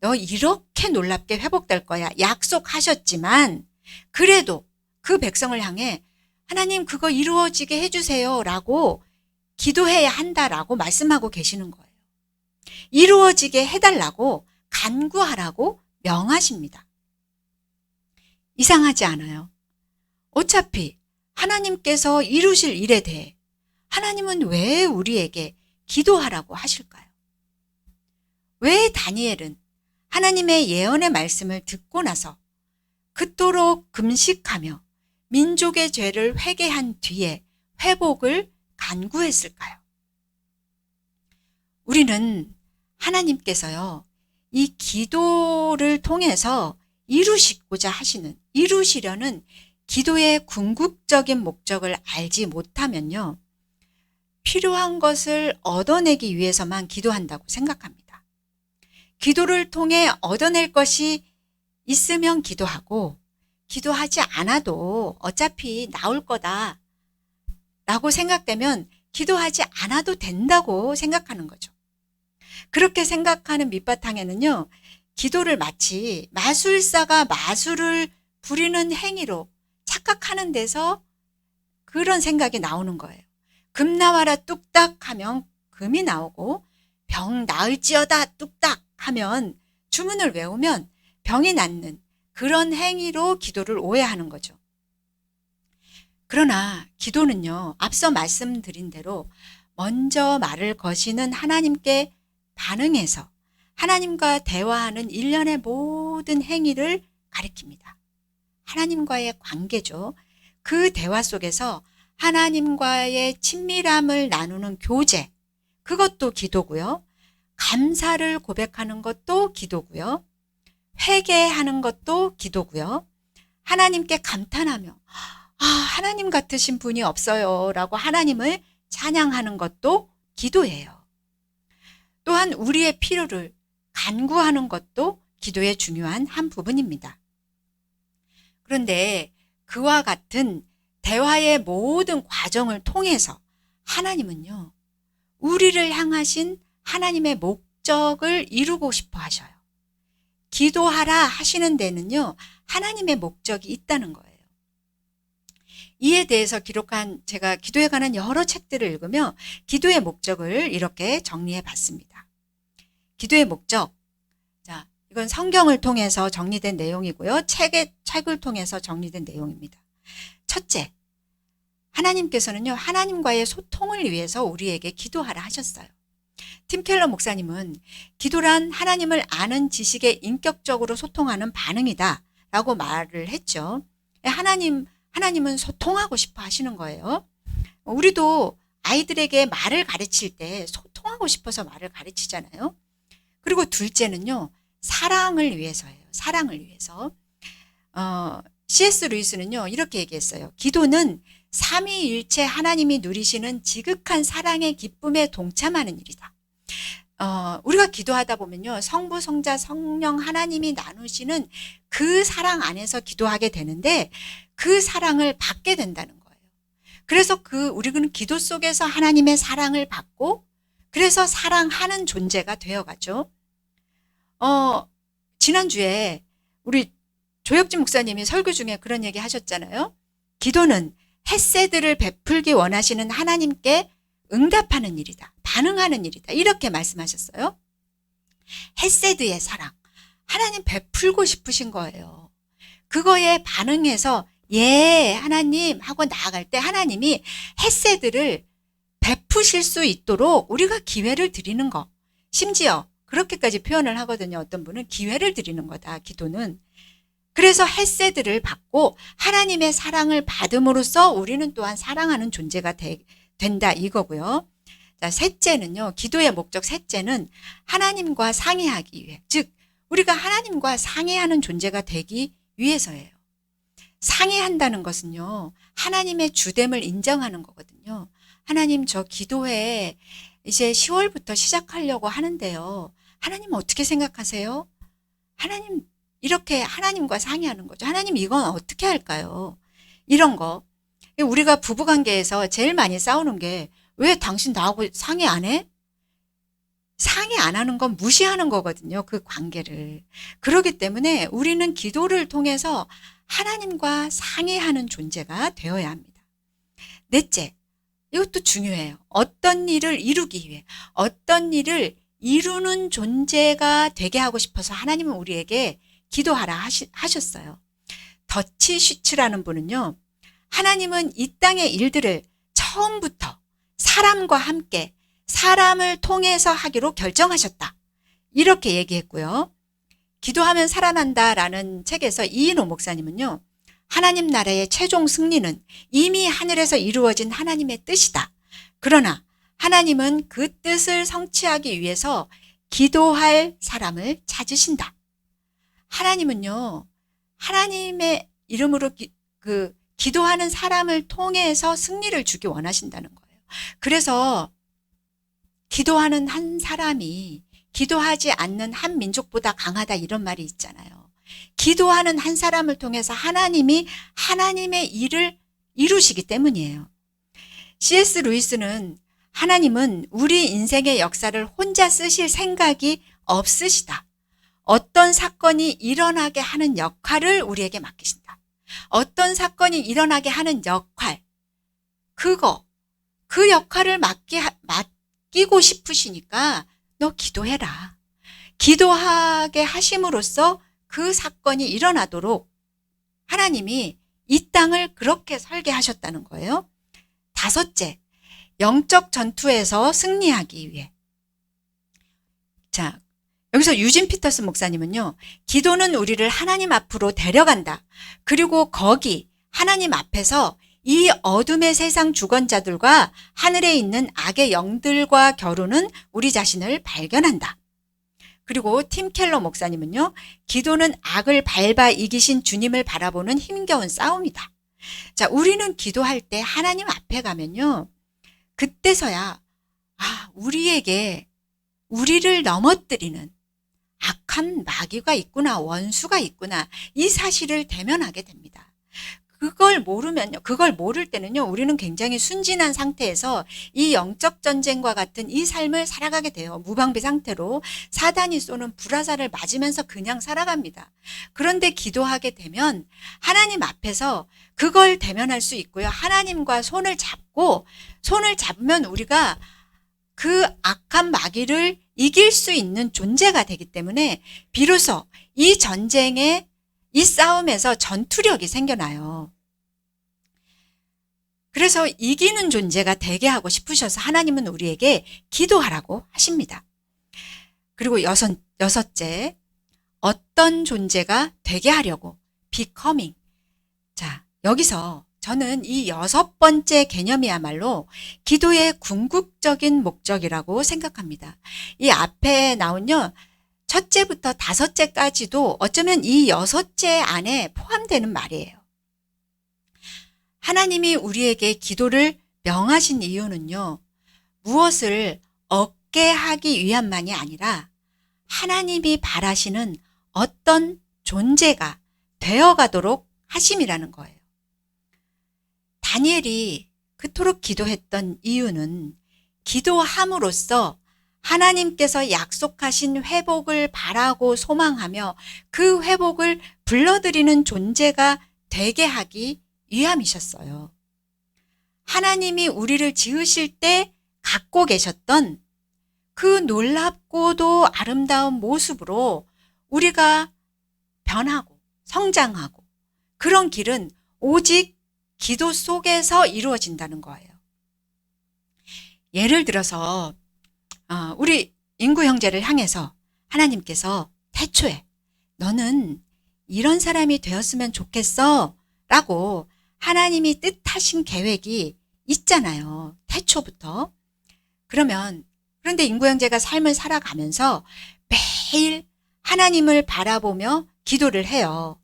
너 이렇게 놀랍게 회복될 거야. 약속하셨지만 그래도 그 백성을 향해 하나님 그거 이루어지게 해주세요 라고 기도해야 한다라고 말씀하고 계시는 거예요. 이루어지게 해달라고 간구하라고 명하십니다. 이상하지 않아요? 어차피 하나님께서 이루실 일에 대해 하나님은 왜 우리에게 기도하라고 하실까요? 왜 다니엘은 하나님의 예언의 말씀을 듣고 나서 그토록 금식하며 민족의 죄를 회개한 뒤에 회복을 간구했을까요? 우리는 하나님께서요, 이 기도를 통해서 이루시려는 기도의 궁극적인 목적을 알지 못하면요, 필요한 것을 얻어내기 위해서만 기도한다고 생각합니다. 기도를 통해 얻어낼 것이 있으면 기도하고, 기도하지 않아도 어차피 나올 거다 라고 생각되면 기도하지 않아도 된다고 생각하는 거죠. 그렇게 생각하는 밑바탕에는요, 기도를 마치 마술사가 마술을 부리는 행위로 착각하는 데서 그런 생각이 나오는 거예요. 금 나와라 뚝딱 하면 금이 나오고, 병 나을지어다 뚝딱 하면 주문을 외우면 병이 낫는 그런 행위로 기도를 오해하는 거죠. 그러나 기도는요, 앞서 말씀드린 대로 먼저 말을 거시는 하나님께 반응해서 하나님과 대화하는 일련의 모든 행위를 가리킵니다. 하나님과의 관계죠. 그 대화 속에서 하나님과의 친밀함을 나누는 교제, 그것도 기도고요. 감사를 고백하는 것도 기도고요. 회개하는 것도 기도고요. 하나님께 감탄하며 하나님 같으신 분이 없어요 라고 하나님을 찬양하는 것도 기도예요. 또한 우리의 필요를 간구하는 것도 기도의 중요한 한 부분입니다. 그런데 그와 같은 대화의 모든 과정을 통해서 하나님은요, 우리를 향하신 하나님의 목적을 이루고 싶어 하셔요. 기도하라 하시는 데는요, 하나님의 목적이 있다는 거예요. 이에 대해서 기록한 제가 기도에 관한 여러 책들을 읽으며 기도의 목적을 이렇게 정리해 봤습니다. 기도의 목적. 자, 이건 성경을 통해서 정리된 내용이고요. 책을 통해서 정리된 내용입니다. 첫째, 하나님께서는요, 하나님과의 소통을 위해서 우리에게 기도하라 하셨어요. 팀 켈러 목사님은 기도란 하나님을 아는 지식에 인격적으로 소통하는 반응이다 라고 말을 했죠. 하나님은 소통하고 싶어 하시는 거예요. 우리도 아이들에게 말을 가르칠 때 소통하고 싶어서 말을 가르치잖아요. 그리고 둘째는요, 사랑을 위해서예요. 사랑을 위해서. C.S. 루이스는요, 이렇게 얘기했어요. 기도는 삼위일체 하나님이 누리시는 지극한 사랑의 기쁨에 동참하는 일이다. 우리가 기도하다 보면요, 성부, 성자, 성령 하나님이 나누시는 그 사랑 안에서 기도하게 되는데 그 사랑을 받게 된다는 거예요. 그래서 우리는 기도 속에서 하나님의 사랑을 받고 그래서 사랑하는 존재가 되어가죠. 지난주에 우리 조혁진 목사님이 설교 중에 그런 얘기 하셨잖아요. 기도는 헤세드를 베풀기 원하시는 하나님께 응답하는 일이다. 반응하는 일이다. 이렇게 말씀하셨어요. 헤세드의 사랑. 하나님 베풀고 싶으신 거예요. 그거에 반응해서 예, 하나님 하고 나아갈 때 하나님이 헤세드를 베푸실 수 있도록 우리가 기회를 드리는 거. 심지어 그렇게까지 표현을 하거든요. 어떤 분은 기회를 드리는 거다, 기도는. 그래서 헤세드를 받고 하나님의 사랑을 받음으로써 우리는 또한 사랑하는 존재가 된다 이거고요. 자, 셋째는요. 기도의 목적 셋째는 하나님과 상의하기 위해. 즉 우리가 하나님과 상의하는 존재가 되기 위해서예요. 상의한다는 것은요. 하나님의 주됨을 인정하는 거거든요. 하나님 저 기도회 이제 10월부터 시작하려고 하는데요. 하나님 어떻게 생각하세요? 하나님 이렇게 하나님과 상의하는 거죠. 하나님 이건 어떻게 할까요? 이런 거. 우리가 부부관계에서 제일 많이 싸우는 게 왜 당신 나하고 상의 안 해? 상의 안 하는 건 무시하는 거거든요. 그 관계를. 그렇기 때문에 우리는 기도를 통해서 하나님과 상의하는 존재가 되어야 합니다. 넷째, 이것도 중요해요. 어떤 일을 이루기 위해, 어떤 일을 이루는 존재가 되게 하고 싶어서 하나님은 우리에게 기도하라 하셨어요. 더치 슈츠라는 분은요. 하나님은 이 땅의 일들을 처음부터 사람과 함께 사람을 통해서 하기로 결정하셨다. 이렇게 얘기했고요. 기도하면 살아난다라는 책에서 이인호 목사님은요. 하나님 나라의 최종 승리는 이미 하늘에서 이루어진 하나님의 뜻이다. 그러나 하나님은 그 뜻을 성취하기 위해서 기도할 사람을 찾으신다. 하나님은요. 하나님의 이름으로 기도하는 사람을 통해서 승리를 주기 원하신다는 거예요. 그래서 기도하는 한 사람이 기도하지 않는 한 민족보다 강하다 이런 말이 있잖아요. 기도하는 한 사람을 통해서 하나님이 하나님의 일을 이루시기 때문이에요. C.S. 루이스는 하나님은 우리 인생의 역사를 혼자 쓰실 생각이 없으시다. 어떤 사건이 일어나게 하는 역할을 우리에게 맡기신다. 어떤 사건이 일어나게 하는 역할, 그 역할을 맡기고 싶으시니까 너 기도해라. 기도하게 하심으로써 그 사건이 일어나도록 하나님이 이 땅을 그렇게 설계하셨다는 거예요. 다섯째, 영적 전투에서 승리하기 위해. 자, 여기서 유진 피터스 목사님은요. 기도는 우리를 하나님 앞으로 데려간다. 그리고 거기 하나님 앞에서 이 어둠의 세상 주권자들과 하늘에 있는 악의 영들과 겨루는 우리 자신을 발견한다. 그리고 팀 켈러 목사님은요. 기도는 악을 밟아 이기신 주님을 바라보는 힘겨운 싸움이다. 자, 우리는 기도할 때 하나님 앞에 가면요. 그때서야 우리를 넘어뜨리는 악한 마귀가 있구나, 원수가 있구나, 이 사실을 대면하게 됩니다. 그걸 모를 때는요, 우리는 굉장히 순진한 상태에서 이 영적 전쟁과 같은 이 삶을 살아가게 돼요. 무방비 상태로 사단이 쏘는 불화살을 맞으면서 그냥 살아갑니다. 그런데 기도하게 되면 하나님 앞에서 그걸 대면할 수 있고요. 하나님과 손을 잡으면 우리가 그 악한 마귀를 이길 수 있는 존재가 되기 때문에 비로소 이 전쟁에 이 싸움에서 전투력이 생겨나요. 그래서 이기는 존재가 되게 하고 싶으셔서 하나님은 우리에게 기도하라고 하십니다. 그리고 여섯째, 어떤 존재가 되게 하려고 becoming. 자, 여기서 저는 이 6번째 개념이야말로 기도의 궁극적인 목적이라고 생각합니다. 이 앞에 나온요. 첫째부터 5째까지도 어쩌면 이 6째 안에 포함되는 말이에요. 하나님이 우리에게 기도를 명하신 이유는요. 무엇을 얻게 하기 위함만이 아니라 하나님이 바라시는 어떤 존재가 되어가도록 하심이라는 거예요. 다니엘이 그토록 기도했던 이유는 기도함으로써 하나님께서 약속하신 회복을 바라고 소망하며 그 회복을 불러들이는 존재가 되게 하기 위함이셨어요. 하나님이 우리를 지으실 때 갖고 계셨던 그 놀랍고도 아름다운 모습으로 우리가 변하고 성장하고 그런 길은 오직 기도 속에서 이루어진다는 거예요. 예를 들어서 우리 인구 형제를 향해서 하나님께서 태초에 너는 이런 사람이 되었으면 좋겠어 라고 하나님이 뜻하신 계획이 있잖아요. 태초부터. 그런데 인구 형제가 삶을 살아가면서 매일 하나님을 바라보며 기도를 해요.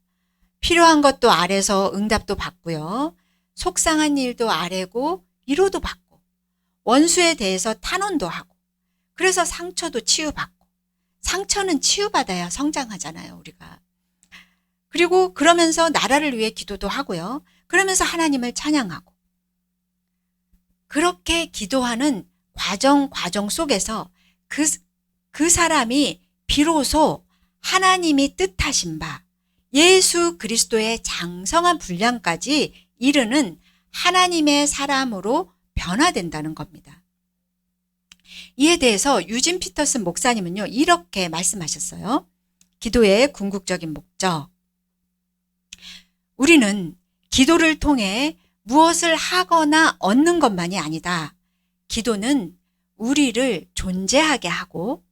필요한 것도 아래서 응답도 받고요. 속상한 일도 아뢰고 위로도 받고 원수에 대해서 탄원도 하고 그래서 상처도 치유받고 상처는 치유받아야 성장하잖아요, 우리가. 그리고 그러면서 나라를 위해 기도도 하고요. 그러면서 하나님을 찬양하고 그렇게 기도하는 과정 속에서 그 사람이 비로소 하나님이 뜻하신 바 예수 그리스도의 장성한 분량까지 이르는 하나님의 사람으로 변화된다는 겁니다. 이에 대해서 유진 피터슨 목사님은요, 이렇게 말씀하셨어요. 기도의 궁극적인 목적. 우리는 기도를 통해 무엇을 하거나 얻는 것만이 아니다. 기도는 우리를 존재하게 하고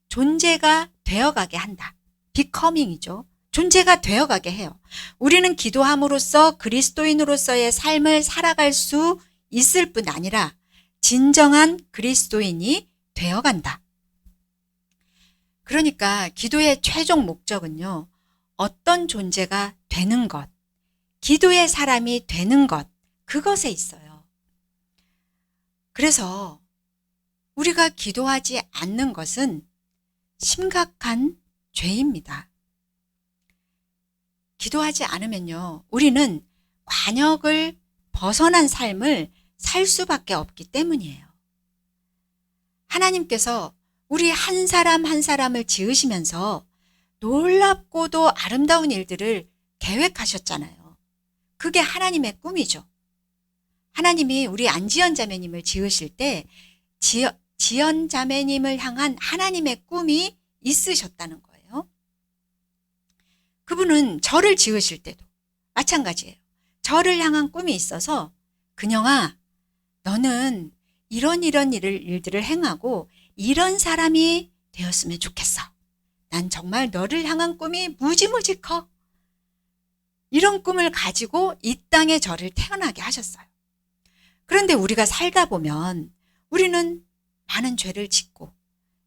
존재가 되어가게 한다. becoming이죠. 존재가 되어가게 해요. 우리는 기도함으로써 그리스도인으로서의 삶을 살아갈 수 있을 뿐 아니라 진정한 그리스도인이 되어간다. 그러니까 기도의 최종 목적은요, 어떤 존재가 되는 것, 기도의 사람이 되는 것, 그것에 있어요. 그래서 우리가 기도하지 않는 것은 심각한 죄입니다. 기도하지 않으면요, 우리는 관역을 벗어난 삶을 살 수밖에 없기 때문이에요. 하나님께서 우리 한 사람 한 사람을 지으시면서 놀랍고도 아름다운 일들을 계획하셨잖아요. 그게 하나님의 꿈이죠. 하나님이 우리 안지연 자매님을 지으실 때 지연 자매님을 향한 하나님의 꿈이 있으셨다는 거예요. 그분은 저를 지으실 때도 마찬가지예요. 저를 향한 꿈이 있어서 근영아, 너는 이런 일들을 행하고 이런 사람이 되었으면 좋겠어. 난 정말 너를 향한 꿈이 무지무지 커. 이런 꿈을 가지고 이 땅에 저를 태어나게 하셨어요. 그런데 우리가 살다 보면 우리는 많은 죄를 짓고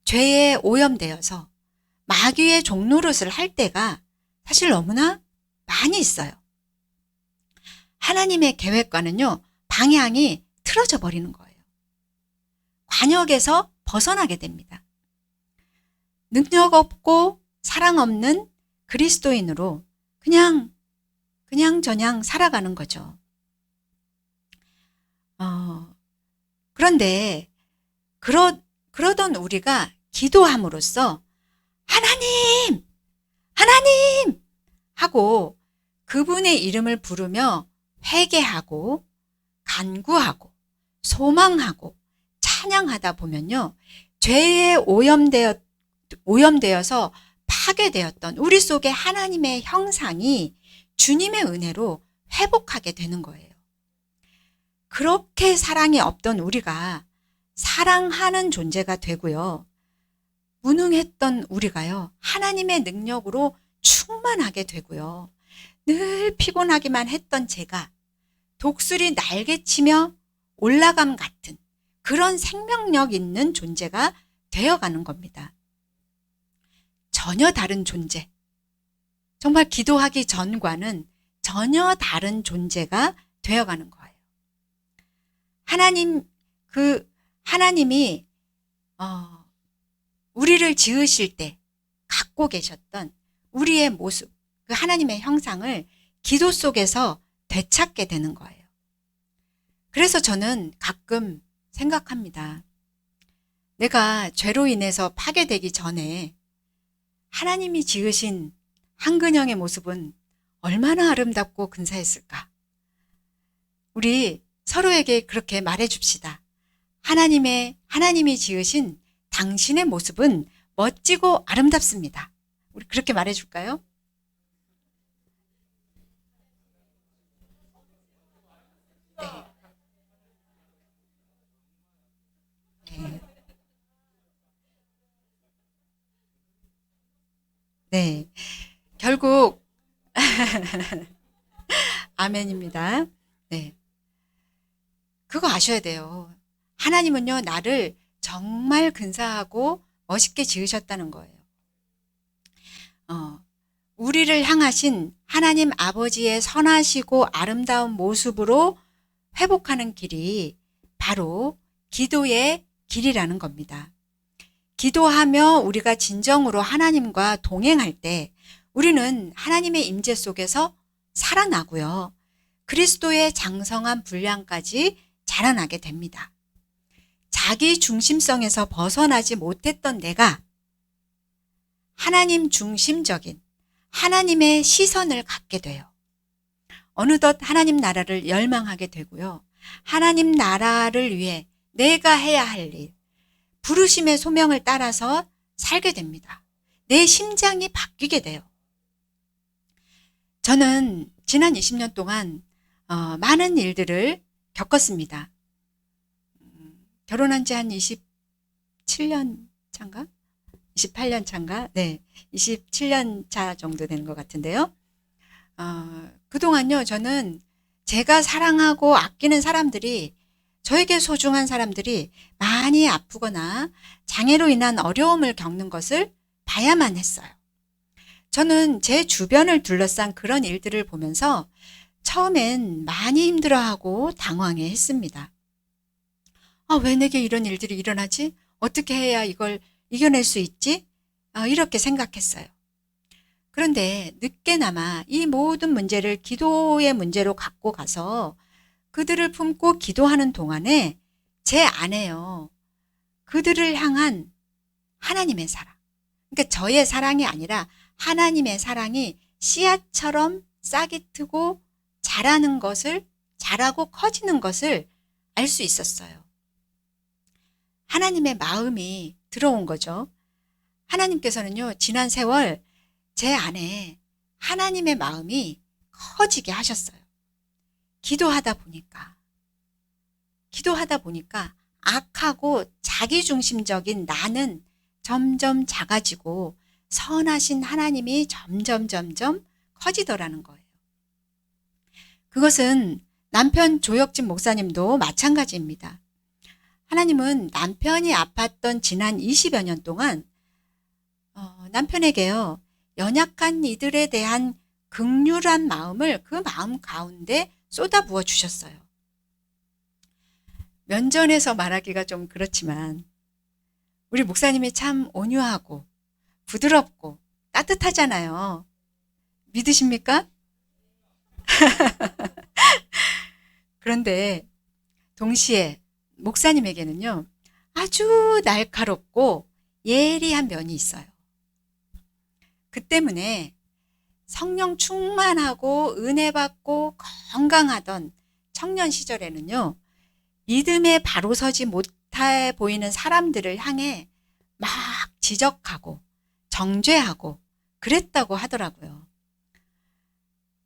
죄에 오염되어서 마귀의 종노릇을 할 때가 사실 너무나 많이 있어요. 하나님의 계획과는요, 방향이 틀어져 버리는 거예요. 관역에서 벗어나게 됩니다. 능력 없고 사랑 없는 그리스도인으로 그냥 살아가는 거죠. 그런데 그러던 우리가 기도함으로써 하나님 하고 그분의 이름을 부르며 회개하고 간구하고 소망하고 찬양하다 보면요, 죄에 오염되어서 파괴되었던 우리 속의 하나님의 형상이 주님의 은혜로 회복하게 되는 거예요. 그렇게 사랑이 없던 우리가 사랑하는 존재가 되고요. 무능했던 우리가요, 하나님의 능력으로 충만하게 되고요. 늘 피곤하기만 했던 제가 독수리 날개치며 올라감 같은 그런 생명력 있는 존재가 되어가는 겁니다. 전혀 다른 존재. 정말 기도하기 전과는 전혀 다른 존재가 되어가는 거예요. 하나님이 우리를 지으실 때 갖고 계셨던 우리의 모습, 그 하나님의 형상을 기도 속에서 되찾게 되는 거예요. 그래서 저는 가끔 생각합니다. 내가 죄로 인해서 파괴되기 전에 하나님이 지으신 한근영의 모습은 얼마나 아름답고 근사했을까? 우리 서로에게 그렇게 말해줍시다. 하나님이 지으신 당신의 모습은 멋지고 아름답습니다. 우리 그렇게 말해줄까요? 네. 네. 네. 결국, 아멘입니다. 네. 그거 아셔야 돼요. 하나님은요, 나를 정말 근사하고 멋있게 지으셨다는 거예요. 어, 우리를 향하신 하나님 아버지의 선하시고 아름다운 모습으로 회복하는 길이 바로 기도의 길이라는 겁니다. 기도하며 우리가 진정으로 하나님과 동행할 때 우리는 하나님의 임재 속에서 살아나고요. 그리스도의 장성한 분량까지 자라나게 됩니다. 자기 중심성에서 벗어나지 못했던 내가 하나님 중심적인 하나님의 시선을 갖게 돼요. 어느덧 하나님 나라를 열망하게 되고요. 하나님 나라를 위해 내가 해야 할 일, 부르심의 소명을 따라서 살게 됩니다. 내 심장이 바뀌게 돼요. 저는 지난 20년 동안 많은 일들을 겪었습니다. 결혼한 지 한 27년 차인가? 28년 차인가? 네, 27년 차 정도 되는 것 같은데요. 그동안요, 저는 제가 사랑하고 아끼는 사람들이, 저에게 소중한 사람들이 많이 아프거나 장애로 인한 어려움을 겪는 것을 봐야만 했어요. 저는 제 주변을 둘러싼 그런 일들을 보면서 처음엔 많이 힘들어하고 당황해 했습니다. 왜 내게 이런 일들이 일어나지? 어떻게 해야 이걸 이겨낼 수 있지? 이렇게 생각했어요. 그런데 늦게나마 이 모든 문제를 기도의 문제로 갖고 가서 그들을 품고 기도하는 동안에 제 안에요. 그들을 향한 하나님의 사랑. 그러니까 저의 사랑이 아니라 하나님의 사랑이 씨앗처럼 싹이 트고 자라는 것을, 자라고 커지는 것을 알 수 있었어요. 하나님의 마음이 들어온 거죠. 하나님께서는요, 지난 세월 제 안에 하나님의 마음이 커지게 하셨어요. 기도하다 보니까 악하고 자기중심적인 나는 점점 작아지고 선하신 하나님이 점점 커지더라는 거예요. 그것은 남편 조혁진 목사님도 마찬가지입니다. 하나님은 남편이 아팠던 지난 20여 년 동안 남편에게요, 연약한 이들에 대한 긍휼한 마음을 그 마음 가운데 쏟아부어 주셨어요. 면전에서 말하기가 좀 그렇지만 우리 목사님이 참 온유하고 부드럽고 따뜻하잖아요. 믿으십니까? 그런데 동시에 목사님에게는요, 아주 날카롭고 예리한 면이 있어요. 그 때문에 성령 충만하고 은혜 받고 건강하던 청년 시절에는요, 믿음에 바로 서지 못해 보이는 사람들을 향해 막 지적하고 정죄하고 그랬다고 하더라고요.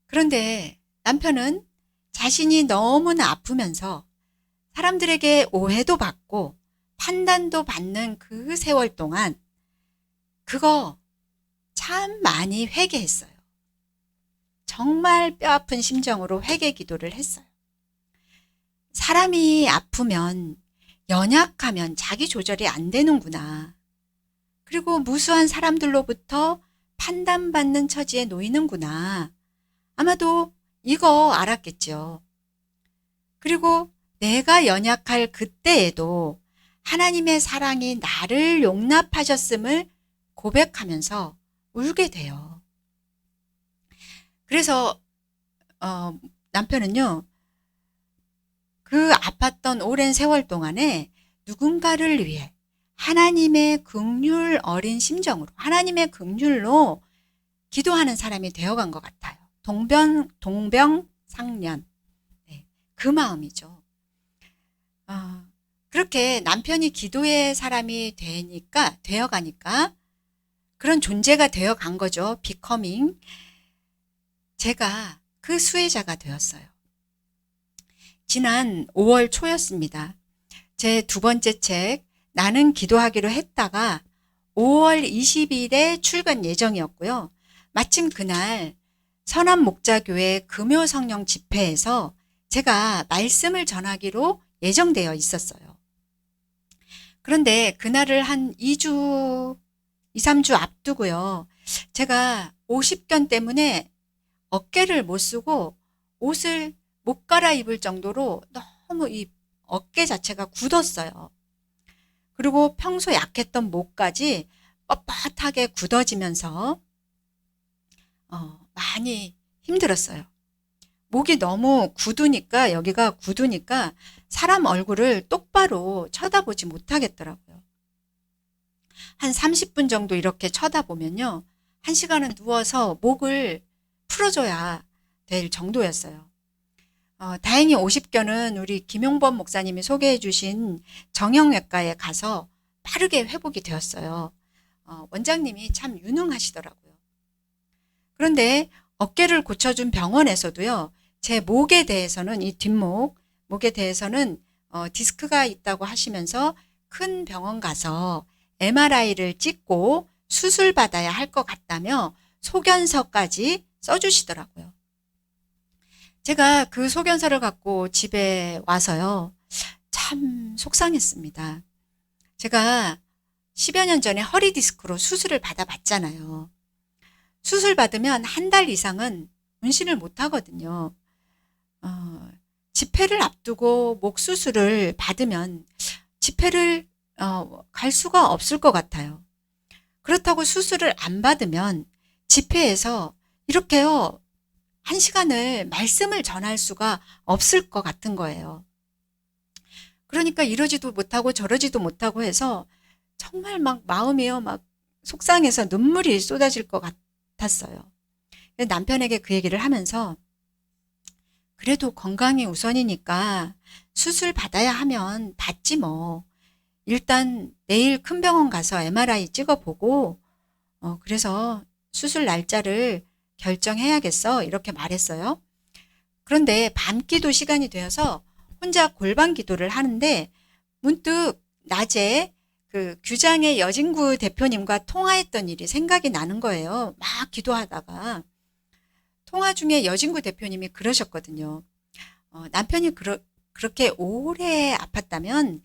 그런데 남편은 자신이 너무나 아프면서 사람들에게 오해도 받고 판단도 받는 그 세월 동안 그거 참 많이 회개했어요. 정말 뼈아픈 심정으로 회개 기도를 했어요. 사람이 아프면, 연약하면 자기 조절이 안 되는구나. 그리고 무수한 사람들로부터 판단받는 처지에 놓이는구나. 아마도 이거 알았겠죠. 그리고 내가 연약할 그때에도 하나님의 사랑이 나를 용납하셨음을 고백하면서 울게 돼요. 그래서 남편은요, 그 아팠던 오랜 세월 동안에 누군가를 위해 하나님의 긍휼 어린 심정으로, 하나님의 긍휼로 기도하는 사람이 되어간 것 같아요. 동병상련. 네, 그 마음이죠. 그렇게 남편이 기도의 사람이 되어가니까 그런 존재가 되어 간 거죠. 비커밍. 제가 그 수혜자가 되었어요. 지난 5월 초였습니다. 제 두 번째 책 나는 기도하기로 했다가 5월 20일에 출간 예정이었고요. 마침 그날 선한목자교회 금요성령 집회에서 제가 말씀을 전하기로 예정되어 있었어요. 그런데 그날을 한 2주, 2, 3주 앞두고요. 제가 50견 때문에 어깨를 못 쓰고 옷을 못 갈아입을 정도로 너무 이 어깨 자체가 굳었어요. 그리고 평소 약했던 목까지 뻣뻣하게 굳어지면서 많이 힘들었어요. 목이 너무 굳으니까, 여기가 굳으니까 사람 얼굴을 똑바로 쳐다보지 못하겠더라고요. 한 30분 정도 이렇게 쳐다보면요. 1시간은 누워서 목을 풀어줘야 될 정도였어요. 다행히 50견은 우리 김용범 목사님이 소개해 주신 정형외과에 가서 빠르게 회복이 되었어요. 원장님이 참 유능하시더라고요. 그런데 어깨를 고쳐준 병원에서도요. 제 목에 대해서는 이 뒷목, 목에 대해서는 디스크가 있다고 하시면서 큰 병원 가서 MRI를 찍고 수술 받아야 할 것 같다며 소견서까지 써주시더라고요. 제가 그 소견서를 갖고 집에 와서요. 참 속상했습니다. 제가 10여 년 전에 허리 디스크로 수술을 받아봤잖아요. 수술 받으면 한 달 이상은 문신을 못 하거든요. 집회를 앞두고 목 수술을 받으면 집회를 갈 수가 없을 것 같아요. 그렇다고 수술을 안 받으면 집회에서 이렇게요. 1시간을 말씀을 전할 수가 없을 것 같은 거예요. 그러니까 이러지도 못하고 저러지도 못하고 해서 정말 막 마음이요. 막 속상해서 눈물이 쏟아질 것 같았어요. 남편에게 그 얘기를 하면서 그래도 건강이 우선이니까 수술 받아야 하면 받지 뭐. 일단 내일 큰 병원 가서 MRI 찍어보고 그래서 수술 날짜를 결정해야겠어 이렇게 말했어요. 그런데 밤기도 시간이 되어서 혼자 골방 기도를 하는데 문득 낮에 그 규장의 여진구 대표님과 통화했던 일이 생각이 나는 거예요. 막 기도하다가 통화 중에 여진구 대표님이 그러셨거든요. 남편이 그렇게 오래 아팠다면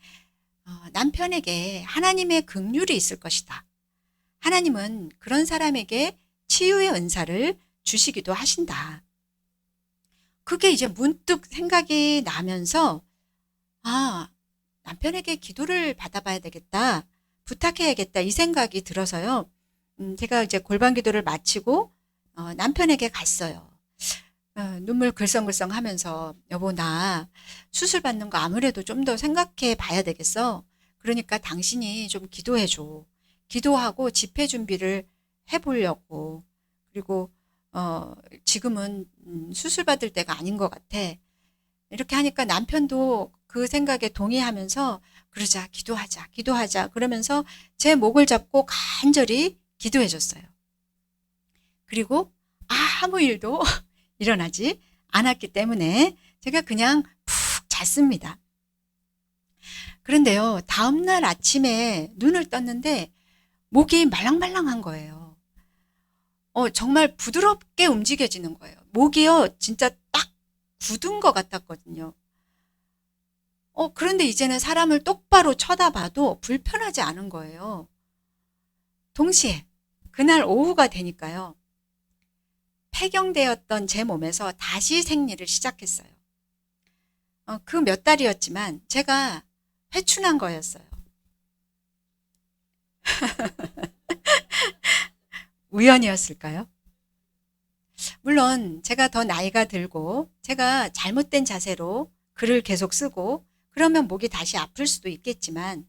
남편에게 하나님의 긍휼이 있을 것이다. 하나님은 그런 사람에게 치유의 은사를 주시기도 하신다. 그게 이제 문득 생각이 나면서 남편에게 기도를 받아봐야 되겠다. 부탁해야겠다. 이 생각이 들어서요. 제가 이제 골방 기도를 마치고 남편에게 갔어요. 눈물 글썽글썽 하면서 여보 나 수술 받는 거 아무래도 좀 더 생각해 봐야 되겠어. 그러니까 당신이 좀 기도해 줘. 기도하고 집회 준비를 해보려고. 그리고 지금은 수술 받을 때가 아닌 것 같아. 이렇게 하니까 남편도 그 생각에 동의하면서 그러자 기도하자 그러면서 제 목을 잡고 간절히 기도해 줬어요. 그리고 아무 일도 일어나지 않았기 때문에 제가 그냥 푹 잤습니다. 그런데요, 다음날 아침에 눈을 떴는데 목이 말랑말랑한 거예요. 정말 부드럽게 움직여지는 거예요. 목이요, 진짜 딱 굳은 것 같았거든요. 그런데 이제는 사람을 똑바로 쳐다봐도 불편하지 않은 거예요. 동시에 그날 오후가 되니까요. 폐경되었던 제 몸에서 다시 생리를 시작했어요. 그 몇 달이었지만 제가 회춘한 거였어요. 우연이었을까요? 물론 제가 더 나이가 들고 제가 잘못된 자세로 글을 계속 쓰고 그러면 목이 다시 아플 수도 있겠지만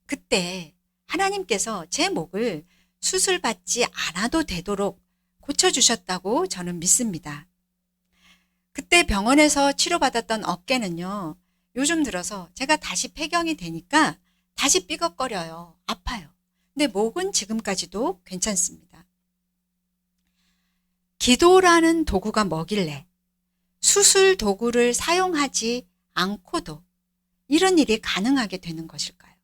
그때 하나님께서 제 목을 수술받지 않아도 되도록 고쳐주셨다고 저는 믿습니다. 그때 병원에서 치료받았던 어깨는요. 요즘 들어서 제가 다시 폐경이 되니까 다시 삐걱거려요. 아파요. 근데 목은 지금까지도 괜찮습니다. 기도라는 도구가 뭐길래 수술 도구를 사용하지 않고도 이런 일이 가능하게 되는 것일까요?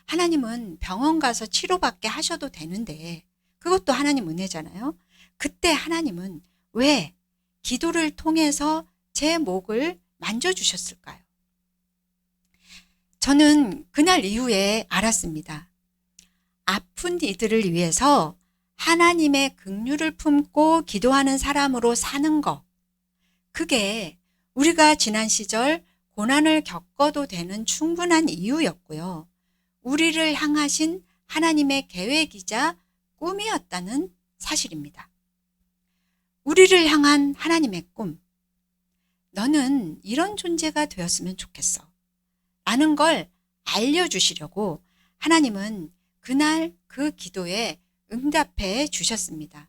하나님은 병원 가서 치료받게 하셔도 되는데 그것도 하나님 은혜잖아요. 그때 하나님은 왜 기도를 통해서 제 목을 만져주셨을까요? 저는 그날 이후에 알았습니다. 아픈 이들을 위해서 하나님의 긍휼을 품고 기도하는 사람으로 사는 것, 그게 우리가 지난 시절 고난을 겪어도 되는 충분한 이유였고요. 우리를 향하신 하나님의 계획이자 꿈이었다는 사실입니다. 우리를 향한 하나님의 꿈. 너는 이런 존재가 되었으면 좋겠어. 라는 걸 알려주시려고 하나님은 그날 그 기도에 응답해 주셨습니다.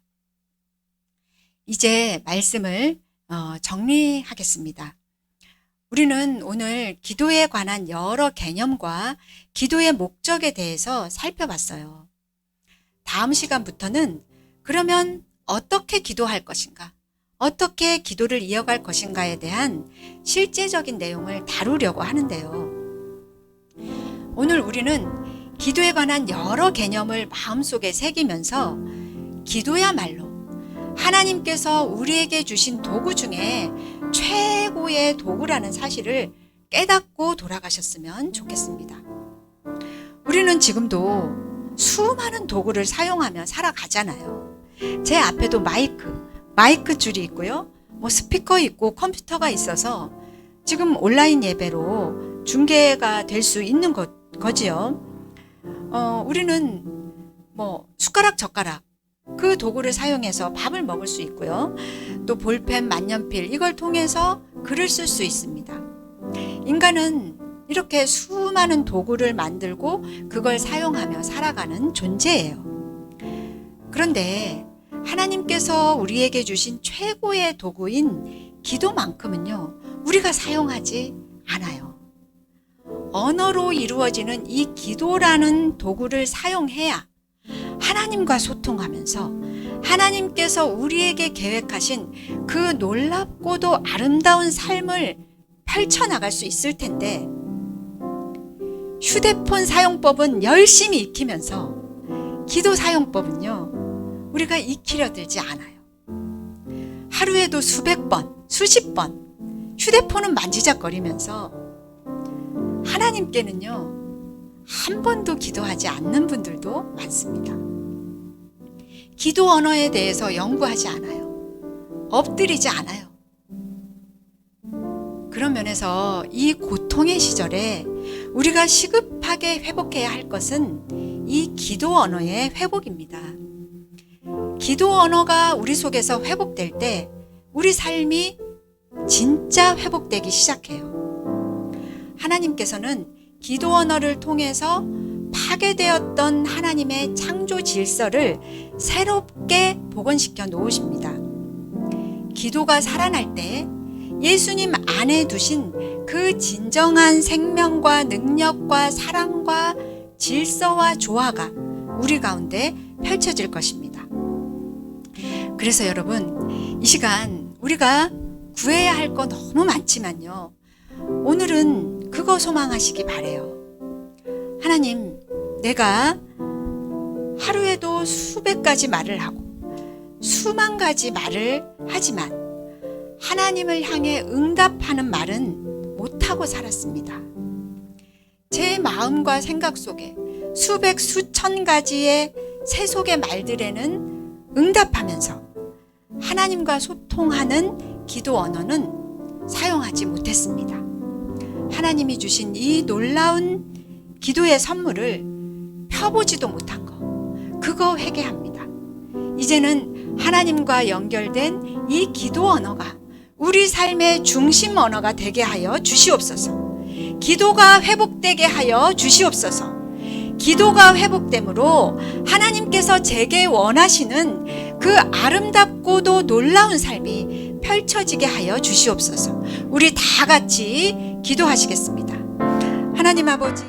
이제 말씀을 정리하겠습니다. 우리는 오늘 기도에 관한 여러 개념과 기도의 목적에 대해서 살펴봤어요. 다음 시간부터는 그러면 어떻게 기도할 것인가, 어떻게 기도를 이어갈 것인가에 대한 실제적인 내용을 다루려고 하는데요. 오늘 우리는 기도에 관한 여러 개념을 마음속에 새기면서 기도야말로 하나님께서 우리에게 주신 도구 중에 최고의 도구라는 사실을 깨닫고 돌아가셨으면 좋겠습니다. 우리는 지금도 수많은 도구를 사용하며 살아가잖아요. 제 앞에도 마이크 줄이 있고요. 스피커 있고 컴퓨터가 있어서 지금 온라인 예배로 중계가 될 수 있는 거지요. 우리는 숟가락, 젓가락 그 도구를 사용해서 밥을 먹을 수 있고요. 또 볼펜, 만년필 이걸 통해서 글을 쓸 수 있습니다. 인간은 이렇게 수많은 도구를 만들고 그걸 사용하며 살아가는 존재예요. 그런데 하나님께서 우리에게 주신 최고의 도구인 기도만큼은요, 우리가 사용하지 않아요. 언어로 이루어지는 이 기도라는 도구를 사용해야 하나님과 소통하면서 하나님께서 우리에게 계획하신 그 놀랍고도 아름다운 삶을 펼쳐나갈 수 있을 텐데, 휴대폰 사용법은 열심히 익히면서 기도 사용법은요, 우리가 익히려 들지 않아요. 하루에도 수백 번, 수십 번 휴대폰은 만지작거리면서 하나님께는요, 한 번도 기도하지 않는 분들도 많습니다. 기도 언어에 대해서 연구하지 않아요. 엎드리지 않아요. 그런 면에서 이 고통의 시절에 우리가 시급하게 회복해야 할 것은 이 기도 언어의 회복입니다. 기도 언어가 우리 속에서 회복될 때 우리 삶이 진짜 회복되기 시작해요. 하나님께서는 기도 언어를 통해서 파괴되었던 하나님의 창조 질서를 새롭게 복원시켜 놓으십니다. 기도가 살아날 때 예수님 안에 두신 그 진정한 생명과 능력과 사랑과 질서와 조화가 우리 가운데 펼쳐질 것입니다. 그래서 여러분, 이 시간 우리가 구해야 할 거 너무 많지만요, 오늘은 그거 소망하시기 바래요. 하나님, 내가 하루에도 수백 가지 말을 하고 수만 가지 말을 하지만 하나님을 향해 응답하는 말은 못하고 살았습니다. 제 마음과 생각 속에 수백 수천 가지의 세속의 말들에는 응답하면서 하나님과 소통하는 기도 언어는 사용하지 못했습니다. 하나님이 주신 이 놀라운 기도의 선물을 펴보지도 못한 거, 그거 회개합니다. 이제는 하나님과 연결된 이 기도 언어가 우리 삶의 중심 언어가 되게 하여 주시옵소서. 기도가 회복되게 하여 주시옵소서. 기도가 회복됨으로 하나님께서 제게 원하시는 그 아름답고도 놀라운 삶이 펼쳐지게 하여 주시옵소서. 우리 다 같이 기도하시겠습니다. 하나님 아버지,